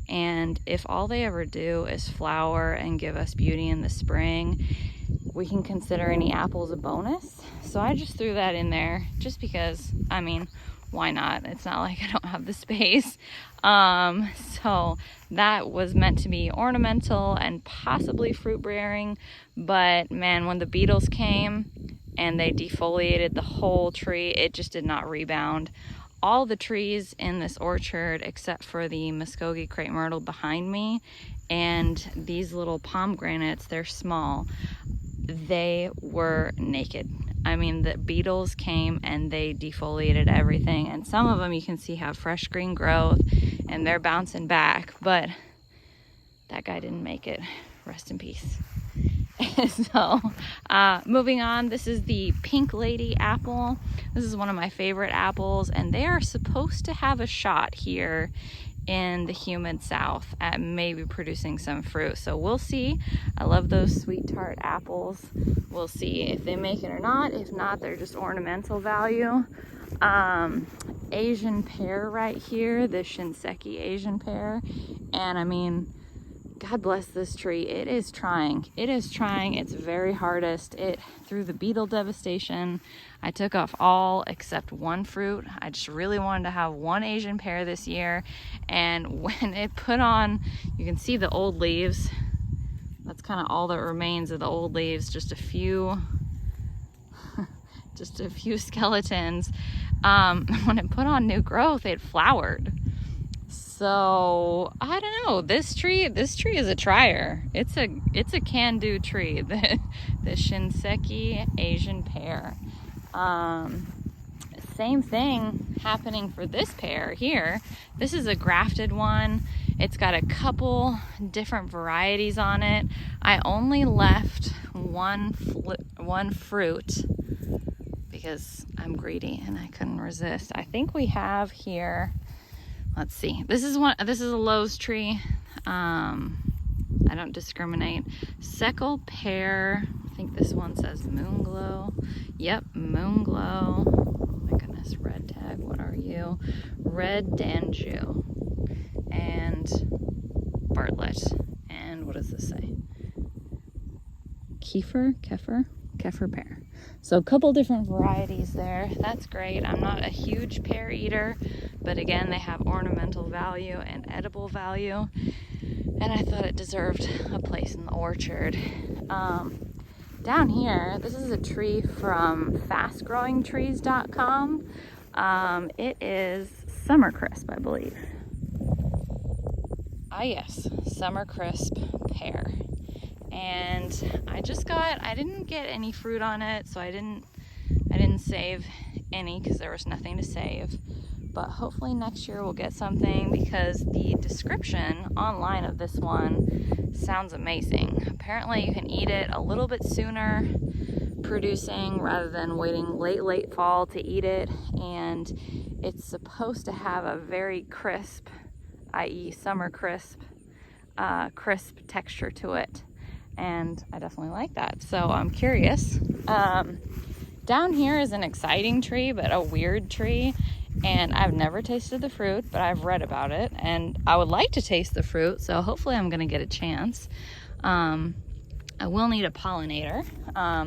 and if all they ever do is flower and give us beauty in the spring, we can consider any apples a bonus. So I just threw that in there just because, I mean, why not? It's not like I don't have the space. So that was meant to be ornamental and possibly fruit bearing, but man, when the beetles came and they defoliated the whole tree, it just did not rebound. All the trees in this orchard, except for the Muskogee crepe myrtle behind me and these little pomegranates, they're small, they were naked. I mean, the beetles came and they defoliated everything, and some of them you can see have fresh green growth and they're bouncing back, but that guy didn't make it. Rest in peace. So moving on, this is the Pink Lady apple. This is one of my favorite apples, and they are supposed to have a shot here in the humid south at maybe producing some fruit, so we'll see. I love those sweet tart apples. We'll see if they make it or not. If not, they're just ornamental value. Asian pear right here, the Shinseki Asian pear, and I mean, God bless this tree. It is trying. It is trying its very hardest. Through the beetle devastation, I took off all except one fruit. I just really wanted to have one Asian pear this year, and when it put on, you can see the old leaves. That's kind of all that remains of the old leaves, just a few skeletons. When it put on new growth, it flowered. So I don't know, this tree is a trier. It's a can-do tree, the Shinseki Asian pear. Same thing happening for this pear here. This is a grafted one. It's got a couple different varieties on it. I only left one fruit because I'm greedy and I couldn't resist. I think we have here, let's see. This is a Lowe's tree. I don't discriminate. Seckel pear. I think this one says Moonglow. Yep, Moonglow. Oh my goodness, red tag. What are you? Red Danju and Bartlett. And what does this say? Kefir pear. So a couple different varieties there. That's great. I'm not a huge pear eater, but again, they have ornamental value and edible value, and I thought it deserved a place in the orchard. Down here, this is a tree from fastgrowingtrees.com. It is Summer Crisp, I believe. Ah yes, Summer Crisp pear. And I didn't get any fruit on it, so I didn't save any because there was nothing to save. But hopefully next year we'll get something, because the description online of this one sounds amazing. Apparently you can eat it a little bit sooner producing rather than waiting late fall to eat it, and it's supposed to have a very crisp, i.e. summer crisp texture to it. And I definitely like that, so I'm curious. Down here is an exciting tree, but a weird tree, and I've never tasted the fruit, but I've read about it, and I would like to taste the fruit, so hopefully I'm gonna get a chance. I will need a pollinator.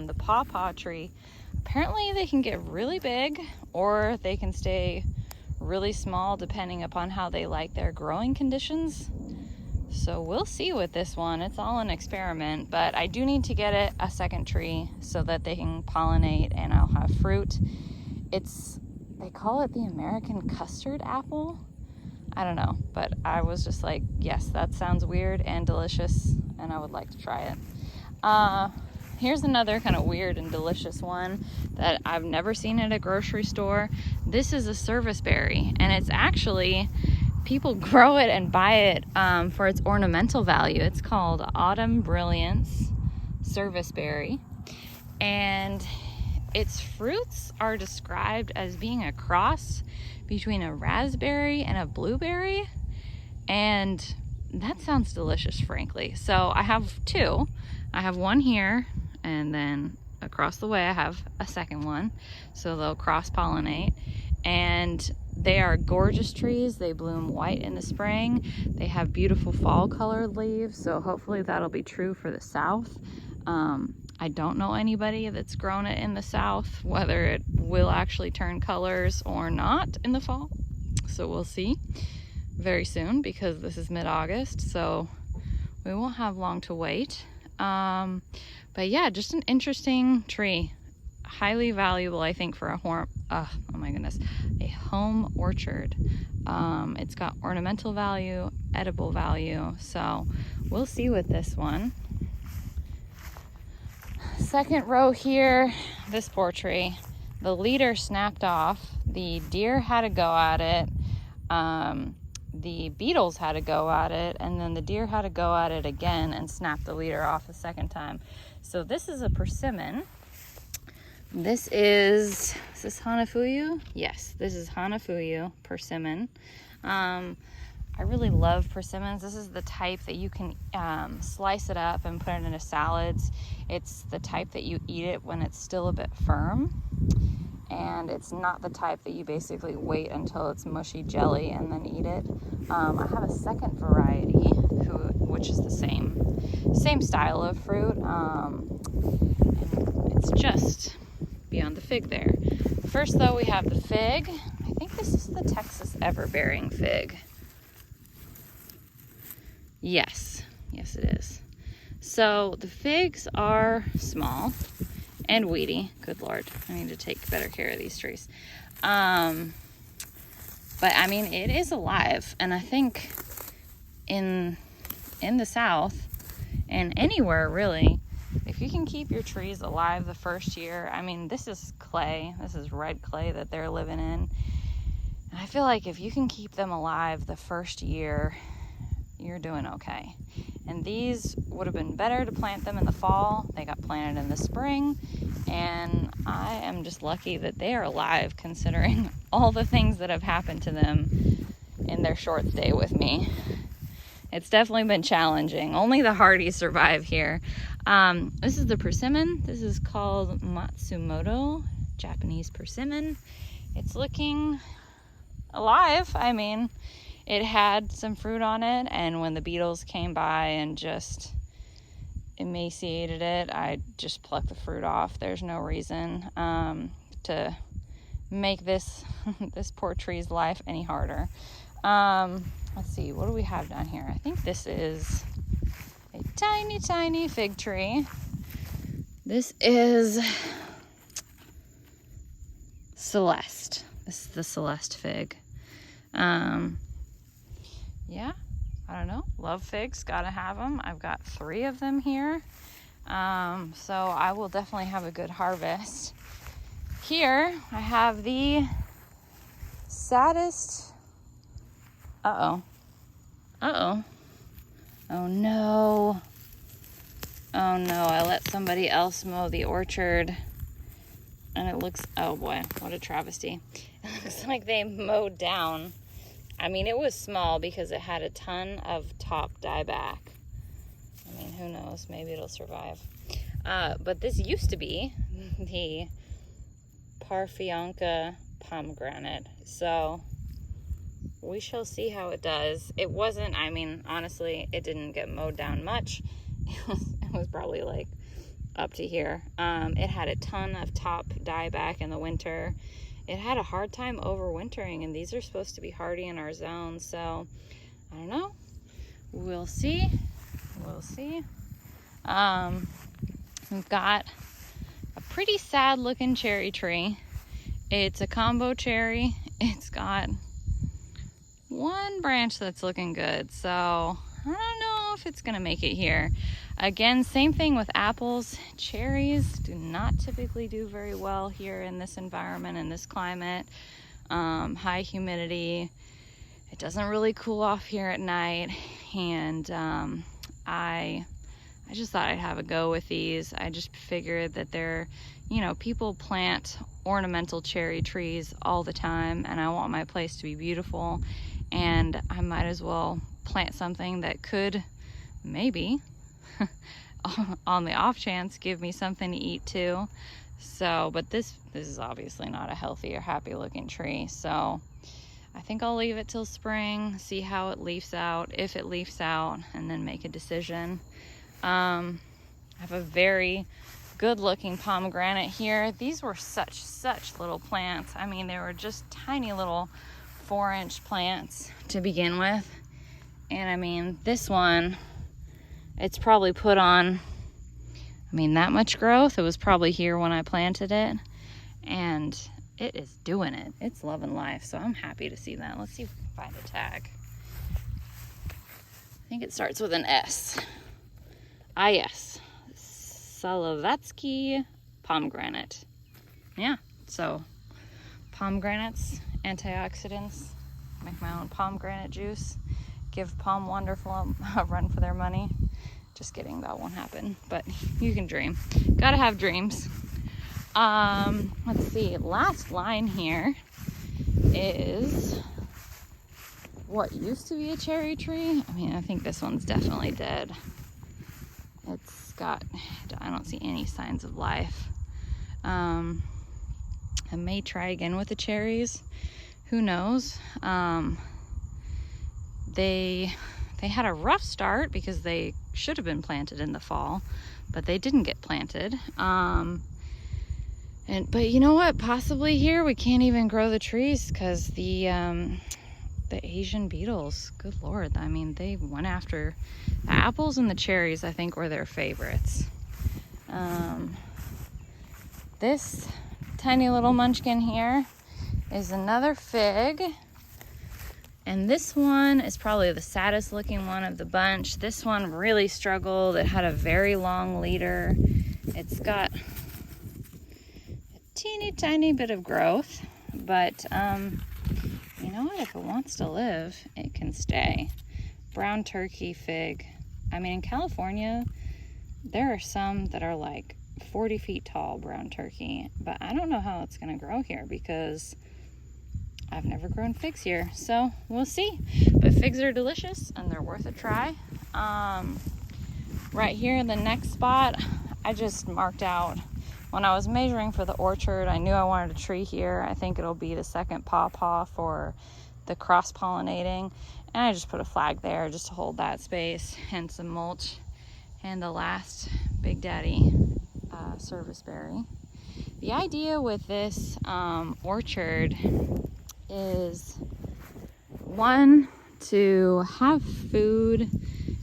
The pawpaw tree, apparently they can get really big, or they can stay really small depending upon how they like their growing conditions. So we'll see with this one. It's all an experiment, but I do need to get it a second tree so that they can pollinate and I'll have fruit. They call it the American custard apple. I don't know, but I was just like, yes, that sounds weird and delicious, and I would like to try it. Here's another kind of weird and delicious one that I've never seen at a grocery store. This is a service berry, and it's actually, people grow it and buy it for its ornamental value. It's called Autumn Brilliance service berry, and its fruits are described as being a cross between a raspberry and a blueberry, and that sounds delicious, frankly. So I have two. I have one here, and then across the way I have a second one. So they'll cross-pollinate. And they are gorgeous trees. They bloom white in the spring. They have beautiful fall colored leaves. So hopefully that'll be true for the south. I don't know anybody that's grown it in the south, whether it will actually turn colors or not in the fall. So we'll see very soon, because this is mid-August, so we won't have long to wait. But yeah, just an interesting tree. Highly valuable, I think, for a home orchard. It's got ornamental value, edible value, so we'll see with this one. Second row here, this poor tree. The leader snapped off. The deer had to go at it. The beetles had to go at it, and then the deer had to go at it again and snap the leader off a second time. So this is a persimmon. This is this Hanafuyu? Yes, this is Hanafuyu persimmon. I really love persimmons. This is the type that you can slice it up and put it into salads. It's the type that you eat it when it's still a bit firm. And it's not the type that you basically wait until it's mushy jelly and then eat it. I have a second variety, which is the same style of fruit. And it's just beyond the fig there. First, though, we have the fig. I think this is the Texas Everbearing fig. Yes, it is. So the figs are small and weedy. Good Lord, I need to take better care of these trees. But I mean, it is alive, and I think in the South and anywhere really, if you can keep your trees alive the first year, I mean, this is clay. This is red clay that they're living in. And I feel like if you can keep them alive the first year, you're doing okay. And these would have been better to plant them in the fall. They got planted in the spring, and I am just lucky that they are alive considering all the things that have happened to them in their short stay with me. It's definitely been challenging. Only the hardy survive here. This is the persimmon. This is called Matsumoto, Japanese persimmon. It's looking alive. I mean, it had some fruit on it, and when the beetles came by and just emaciated it, I just plucked the fruit off. There's no reason to make this poor tree's life any harder. Let's see, what do we have down here? I think this is a tiny, tiny fig tree. This is Celeste. This is the Celeste fig. Yeah, I don't know. Love figs, gotta have them. I've got 3 of them here. So I will definitely have a good harvest. Here, I have the saddest... Oh no. Oh no, I let somebody else mow the orchard. And it looks, oh boy, what a travesty. It looks like they mowed down. I mean, it was small because it had a ton of top dieback. I mean, who knows? Maybe it'll survive. But this used to be the Parfionca pomegranate. So we shall see how it does. It wasn't, I mean, honestly, it didn't get mowed down much. It was probably like up to here. It had a ton of top dieback in the winter. It had a hard time overwintering, and these are supposed to be hardy in our zone, so I don't know. We'll see. We've got a pretty sad looking cherry tree. It's a combo cherry. It's got one branch that's looking good, so I don't know if it's gonna make it here. Again, same thing with apples. Cherries do not typically do very well here in this environment, in this climate. High humidity. It doesn't really cool off here at night, and I just thought I'd have a go with these. I just figured that they're, you know, people plant ornamental cherry trees all the time, and I want my place to be beautiful, and I might as well plant something that could maybe on the off chance give me something to eat too. So, but this is obviously not a healthy or happy looking tree, so I think I'll leave it till spring, see how it leaves out, if it leaves out, and then make a decision. I have a very good looking pomegranate here. These were such little plants. I mean, they were just tiny little 4-inch plants to begin with. And I mean, this one, it's probably put on, I mean, that much growth. It was probably here when I planted it, and it is doing it. It's loving life, so I'm happy to see that. Let's see if we can find a tag. I think it starts with an S. Ah, yes. Salavatsky pomegranate. Yeah, so pomegranates, antioxidants, make my own pomegranate juice, give Palm Wonderful a run for their money. Just kidding, that won't happen, but you can dream. Gotta have dreams. Let's see, last line here is what used to be a cherry tree. I mean, I think this one's definitely dead. It's got, I don't see any signs of life. I may try again with the cherries. Who knows? They had a rough start because they should have been planted in the fall, but they didn't get planted. But you know what? Possibly here we can't even grow the trees because the Asian beetles, good Lord. I mean, they went after the apples and the cherries, I think, were their favorites. This tiny little munchkin here is another fig. And this one is probably the saddest looking one of the bunch. This one really struggled. It had a very long leader. It's got a teeny tiny bit of growth, but you know what? If it wants to live, it can stay. Brown turkey fig. I mean, in California, there are some that are like 40 feet tall, brown turkey, but I don't know how it's gonna grow here because I've never grown figs here, so we'll see. But figs are delicious and they're worth a try. Right here in the next spot, I just marked out, when I was measuring for the orchard, I knew I wanted a tree here. I think it'll be the second pawpaw for the cross-pollinating. And I just put a flag there just to hold that space and some mulch. And the last Big Daddy serviceberry. The idea with this orchard is, one, to have food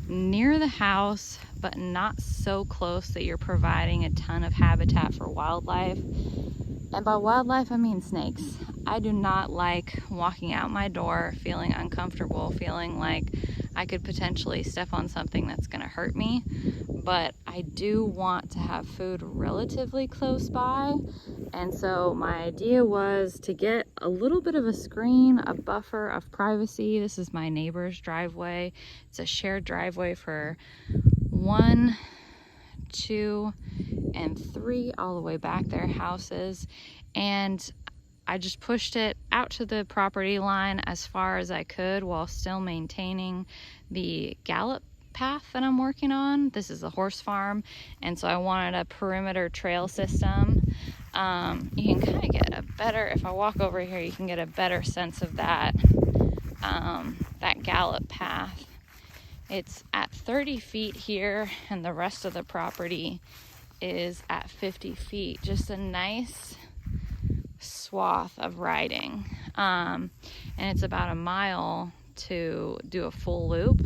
near the house but not so close that you're providing a ton of habitat for wildlife. And by wildlife I mean snakes. I do not like walking out my door feeling uncomfortable, feeling like I could potentially step on something that's going to hurt me, but I do want to have food relatively close by. And so my idea was to get a little bit of a screen, a buffer of privacy. This is my neighbor's driveway. It's a shared driveway for 1, 2, and 3 all the way back, their houses. And I just pushed it out to the property line as far as I could while still maintaining the gallop path that I'm working on. This is a horse farm, and so I wanted a perimeter trail system. You can kind of get a better, if I walk over here, you can get a better sense of that, that gallop path. It's at 30 feet here, and the rest of the property is at 50 feet. Just a nice swath of riding. And it's about a mile to do a full loop,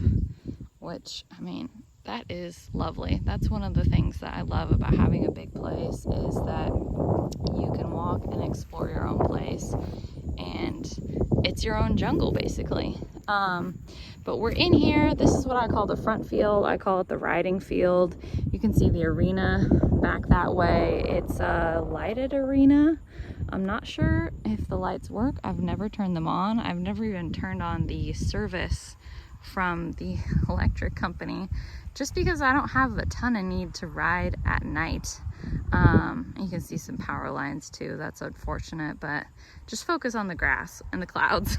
which, I mean, that is lovely. That's one of the things that I love about having a big place, is that you can walk and explore your own place, and it's your own jungle basically. But we're in here. This is what I call the front field. I call it the riding field. You can see the arena back that way. It's a lighted arena. I'm not sure if the lights work. I've never turned them on. I've never even turned on the service from the electric company, just because I don't have a ton of need to ride at night. You can see some power lines too. That's unfortunate, but just focus on the grass and the clouds.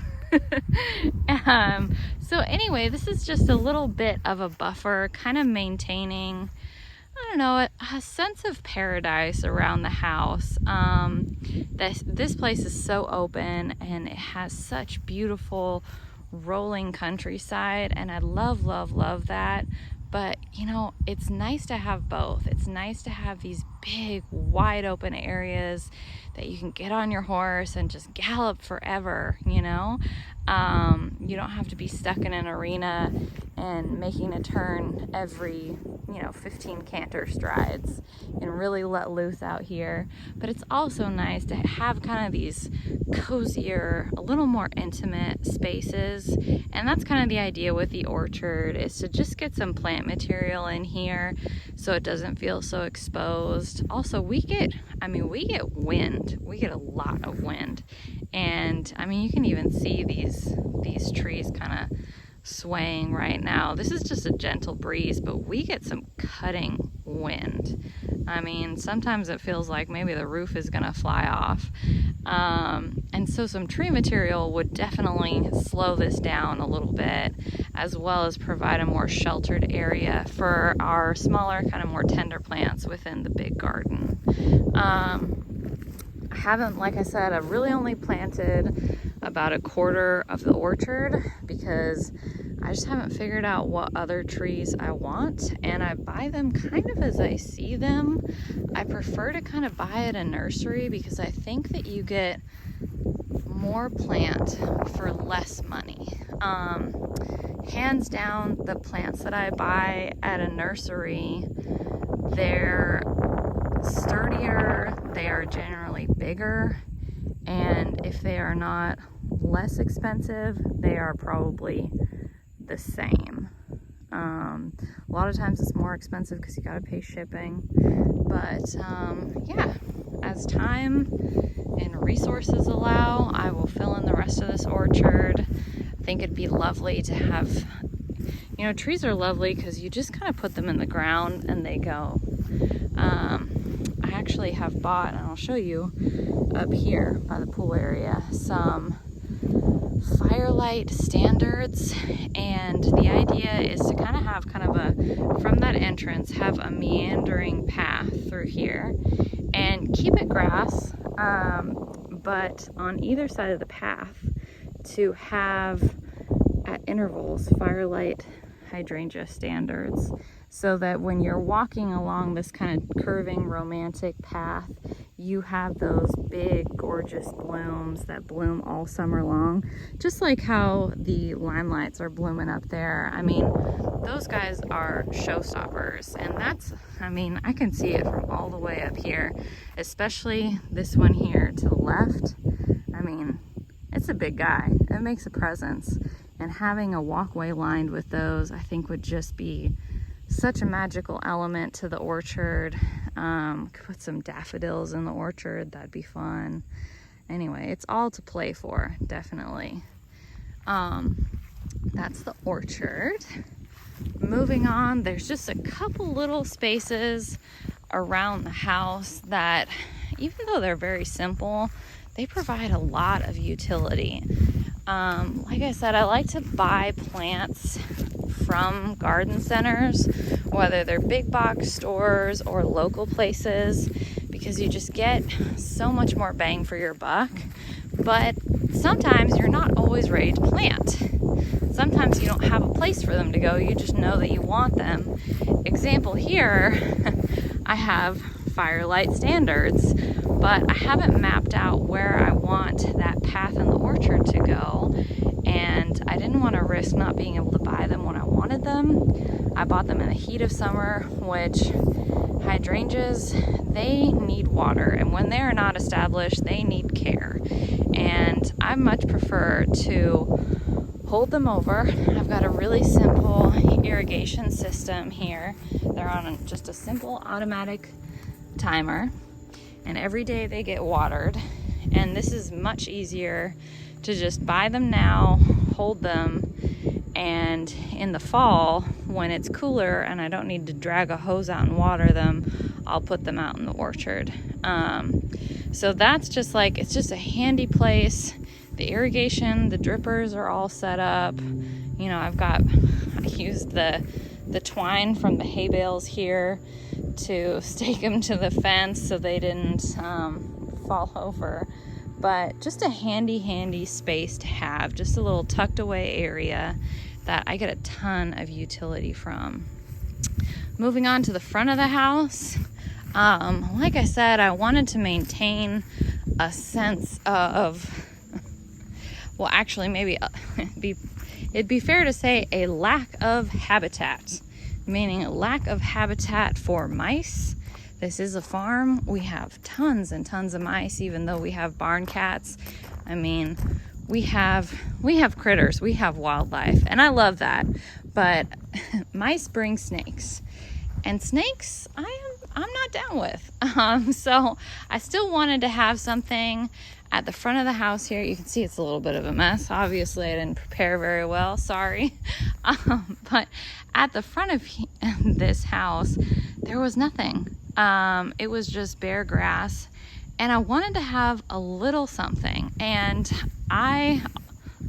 So anyway, this is just a little bit of a buffer, kind of maintaining, I don't know, a sense of paradise around the house. This place is so open and it has such beautiful rolling countryside, and I love that. But you know, it's nice to have both. It's nice to have these big wide open areas that you can get on your horse and just gallop forever, you know. You don't have to be stuck in an arena and making a turn every 15 canter strides, and really let loose out here. But it's also nice to have kind of these cozier, a little more intimate spaces, and that's kind of the idea with the orchard, is to just get some plant material in here so it doesn't feel so exposed. Also, we get wind. We get a lot of wind, and I mean, you can even see these trees kind of swaying right now. This is just a gentle breeze, but we get some cutting wind. I mean, sometimes it feels like maybe the roof is gonna fly off. And so some tree material would definitely slow this down a little bit, as well as provide a more sheltered area for our smaller, kind of more tender plants within the big garden. I haven't, like I said, I've really only planted about a quarter of the orchard because I just haven't figured out what other trees I want, and I buy them kind of as I see them. I prefer to kind of buy at a nursery because I think that you get more plant for less money. Hands down, the plants that I buy at a nursery, they're sturdier, they are generally bigger, and if they are not less expensive, they are probably the same. A lot of times it's more expensive because you gotta pay shipping, but yeah, as time and resources allow, I will fill in the rest of this orchard. I think it'd be lovely to have, trees are lovely because you just kind of put them in the ground and they go. I actually have bought, and I'll show you up here by the pool area, some Firelight standards, and the idea is to kind of have from that entrance, have a meandering path through here and keep it grass, but on either side of the path to have at intervals Firelight hydrangea standards, so that when you're walking along this kind of curving romantic path, you have those big gorgeous blooms that bloom all summer long, just like how the limelights are blooming up there. I mean, those guys are showstoppers, and I can see it from all the way up here, especially this one here to the left. I mean, it's a big guy. It makes a presence, and having a walkway lined with those, I think, would just be such a magical element to the orchard. Could put some daffodils in the orchard, that'd be fun. Anyway, it's all to play for, definitely. That's the orchard. Moving on, there's just a couple little spaces around the house that, even though they're very simple, they provide a lot of utility. Like I said, I like to buy plants from garden centers, whether they're big box stores or local places, because you just get so much more bang for your buck. But sometimes you're not always ready to plant. Sometimes you don't have a place for them to go, you just know that you want them. Example here, I have Firelight standards, but I haven't mapped out where I want that path in the orchard to go, and I didn't want to risk not being able to buy them when I wanted them. I bought them in the heat of summer, which hydrangeas, they need water, and when they are not established, they need care. And I much prefer to hold them over. I've got a really simple irrigation system here. They're on just a simple automatic timer, and every day they get watered, and this is much easier to just buy them now, hold them, and in the fall when it's cooler and I don't need to drag a hose out and water them, I'll put them out in the orchard. So that's just it's just a handy place. the irrigation, the drippers are all set up. You know, I used the twine from the hay bales here to stake them to the fence so they didn't fall over. But just a handy space to have, just a little tucked away area that I get a ton of utility from. Moving on to the front of the house, like I said, I wanted to maintain a sense of, well, actually maybe it'd be fair to say a lack of habitat, meaning a lack of habitat for mice. This is a farm. We have tons and tons of mice, even though we have barn cats. I mean, we have critters, we have wildlife, and I love that. But mice bring snakes, and snakes I'm not down with. So I still wanted to have something at the front of the house here. You can see it's a little bit of a mess. Obviously, I didn't prepare very well. Sorry. But at the front of this house, there was nothing. It was just bare grass, and I wanted to have a little something. And I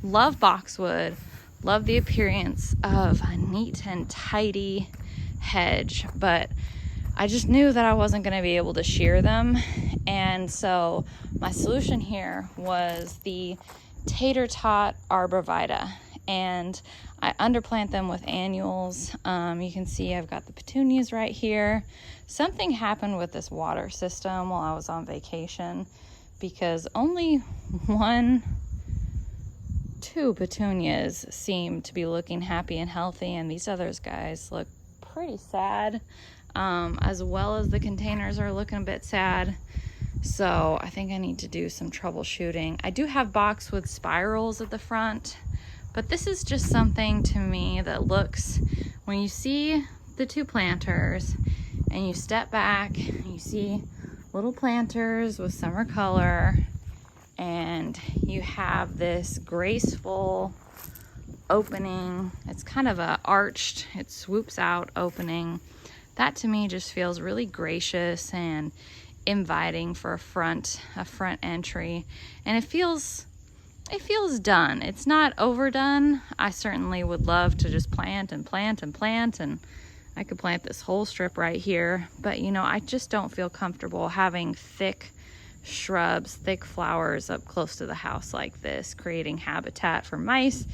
love boxwood, love the appearance of a neat and tidy hedge, but I just knew that I wasn't going to be able to shear them. And so my solution here was the tater tot arborvitae, and I underplant them with annuals. You can see I've got the petunias right here. Something happened with this water system while I was on vacation, because only 2 petunias seem to be looking happy and healthy, and these others guys look pretty sad, as well as the containers are looking a bit sad. So I think I need to do some troubleshooting. I do have boxwood spirals at the front, but this is just something to me that looks, when you see the 2 planters and you step back, you see little planters with summer color, and you have this graceful opening. It's kind of a arched, it swoops out opening. That to me just feels really gracious and inviting for a front entry, and it feels done. It's not overdone. I certainly would love to just plant, and I could plant this whole strip right here, but you know, I just don't feel comfortable having thick shrubs, thick flowers up close to the house like this, creating habitat for mice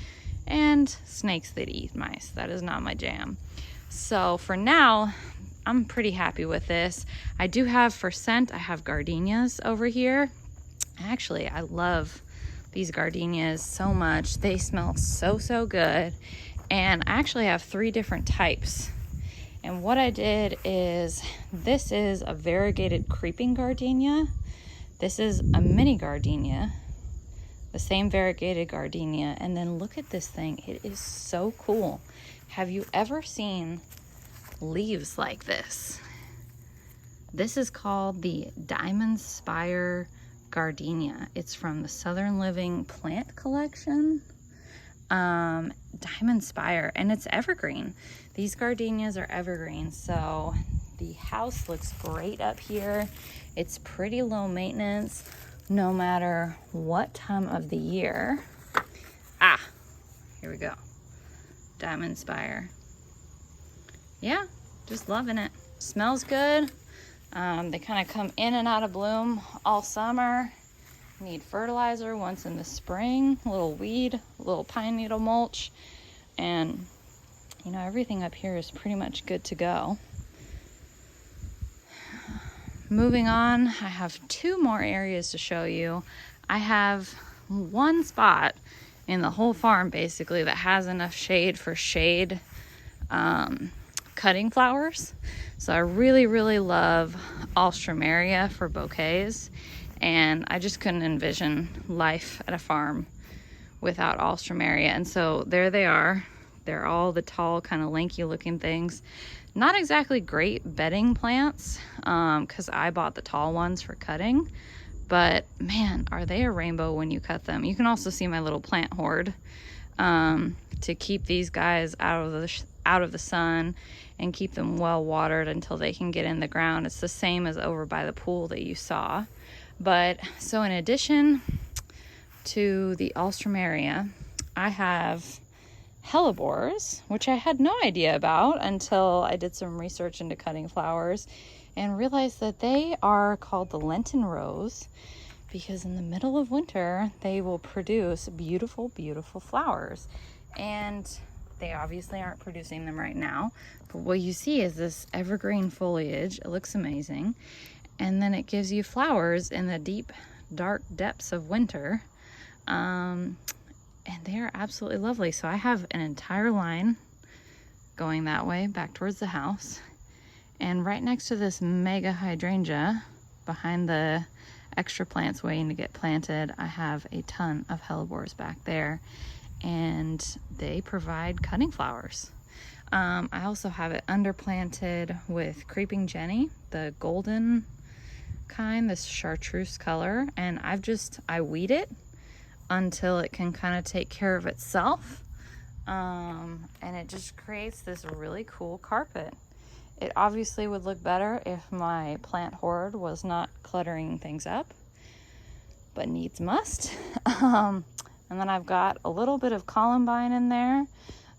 and snakes that eat mice. That is not my jam. So for now, I'm pretty happy with this. I do have for scent, I have gardenias over here. Actually, I love these gardenias so much. They smell so good. And I actually have 3 different types. And what I did is, this is a variegated creeping gardenia. This is a mini gardenia, the same variegated gardenia. And then look at this thing. It is so cool. Have you ever seen leaves like this? This is called the Diamond Spire Gardenia. It's from the Southern Living Plant Collection. Diamond Spire, and it's evergreen. These gardenias are evergreen, so the house looks great up here. It's pretty low maintenance no matter what time of the year. Here we go. Diamond Spire. Yeah, just loving it. Smells good. They kind of come in and out of bloom all summer. Need fertilizer once in the spring, a little weed, a little pine needle mulch, and you know, everything up here is pretty much good to go. Moving on, I have 2 more areas to show you. I have one spot in the whole farm basically that has enough shade for shade cutting flowers. So I really love Alstroemeria for bouquets, and I just couldn't envision life at a farm without Alstroemeria. And so there they are. They're all the tall, kind of lanky looking things. Not exactly great bedding plants, because I bought the tall ones for cutting, but man, are they a rainbow when you cut them. You can also see my little plant hoard to keep these guys out of the sun and keep them well watered until they can get in the ground. It's the same as over by the pool that you saw. But so in addition to the Alstroemeria, I have hellebores, which I had no idea about until I did some research into cutting flowers and realized that they are called the Lenten rose because in the middle of winter they will produce beautiful, beautiful flowers. And they obviously aren't producing them right now, but what you see is this evergreen foliage. It looks amazing. And then it gives you flowers in the deep, dark depths of winter. And they are absolutely lovely. So I have an entire line going that way back towards the house. And right next to this mega hydrangea, behind the extra plants waiting to get planted, I have a ton of hellebores back there. And they provide cutting flowers. I also have it underplanted with creeping Jenny, the golden kind, this chartreuse color. And I weed it until it can kind of take care of itself, and it just creates this really cool carpet. It obviously would look better if my plant hoard was not cluttering things up, but needs must. And then I've got a little bit of columbine in there,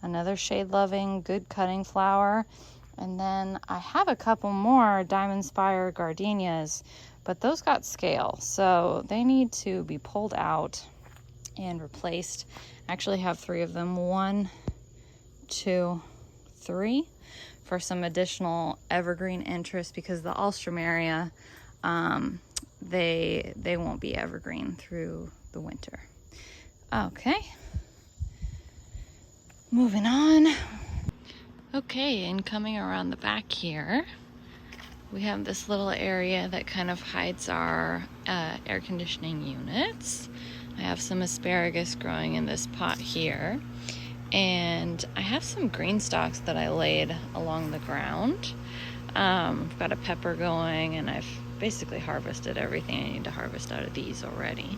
another shade-loving, good cutting flower, and then I have a couple more Diamond Spire gardenias, but those got scale, so they need to be pulled out and replaced. I actually have 3 of them, 1, 2, 3, for some additional evergreen interest, because the Alstroemeria, they won't be evergreen through the winter. Okay, moving on. Okay, and coming around the back here, we have this little area that kind of hides our air conditioning units. I have some asparagus growing in this pot here, and I have some green stalks that I laid along the ground. I've got a pepper going, and I've basically harvested everything I need to harvest out of these already.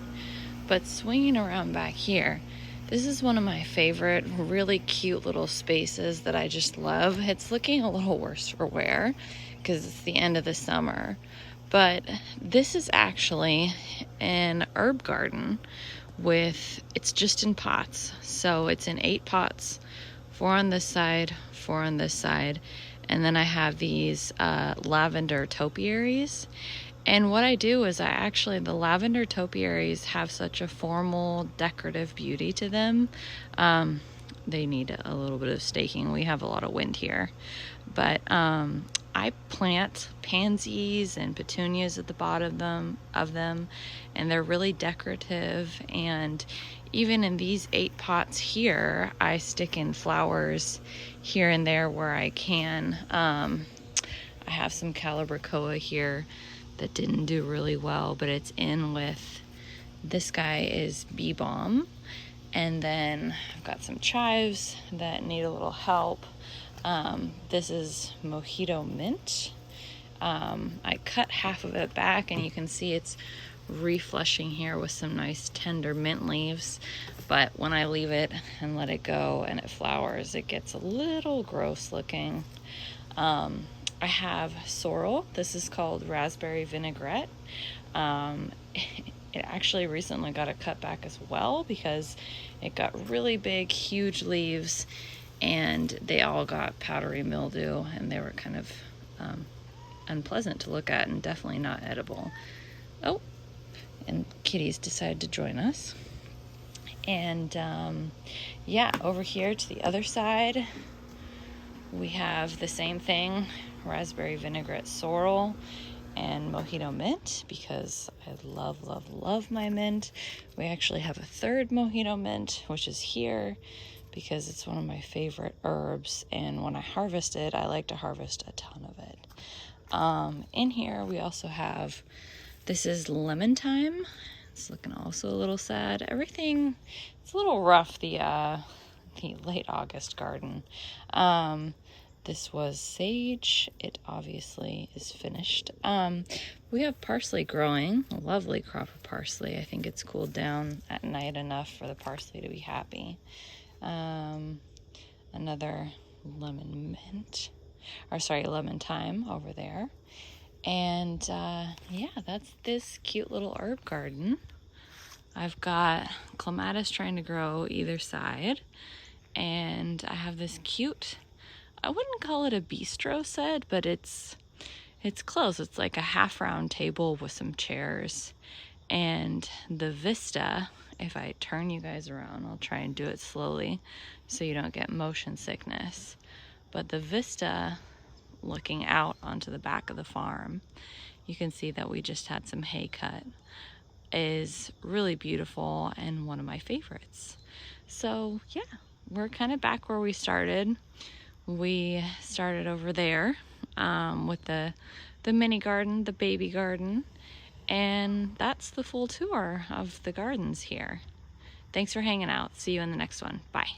But swinging around back here, this is one of my favorite really cute little spaces that I just love. It's looking a little worse for wear because it's the end of the summer. But this is actually an herb garden it's just in pots. So it's in 8 pots, 4 on this side, 4 on this side. And then I have these lavender topiaries. And what I do is the lavender topiaries have such a formal decorative beauty to them. They need a little bit of staking. We have a lot of wind here. But I plant pansies and petunias at the bottom of them, and they're really decorative. And even in these 8 pots here, I stick in flowers here and there where I can. I have some calibrachoa here that didn't do really well, but it's in with, this guy is bee balm. And then I've got some chives that need a little help. This is mojito mint. I cut half of it back, and you can see it's reflushing here with some nice tender mint leaves. But when I leave it and let it go and it flowers, it gets a little gross looking. I have sorrel. This is called raspberry vinaigrette. It actually recently got a cut back as well because it got really big, huge leaves, and they all got powdery mildew, and they were kind of unpleasant to look at and definitely not edible. Oh, and kitties decided to join us. And yeah, over here to the other side, we have the same thing, raspberry vinaigrette sorrel and mojito mint, because I love, love, love my mint. We actually have a third mojito mint, which is here, because it's one of my favorite herbs, and when I harvest it, I like to harvest a ton of it. In here we also have, this is lemon thyme. It's looking also a little sad. Everything, it's a little rough, the late August garden. This was sage. It obviously is finished. We have parsley growing, a lovely crop of parsley. I think it's cooled down at night enough for the parsley to be happy. Another lemon thyme over there. And yeah, that's this cute little herb garden. I've got clematis trying to grow either side, and I have this cute, I wouldn't call it a bistro set, but it's close. It's like a half round table with some chairs, and the vista, if I turn you guys around, I'll try and do it slowly so you don't get motion sickness, but the vista looking out onto the back of the farm, you can see that we just had some hay cut, is really beautiful and one of my favorites. So yeah, we're kind of back where we started. We started over there with the mini garden, the baby garden, and that's the full tour of the gardens here. Thanks for hanging out. See you in the next one. Bye.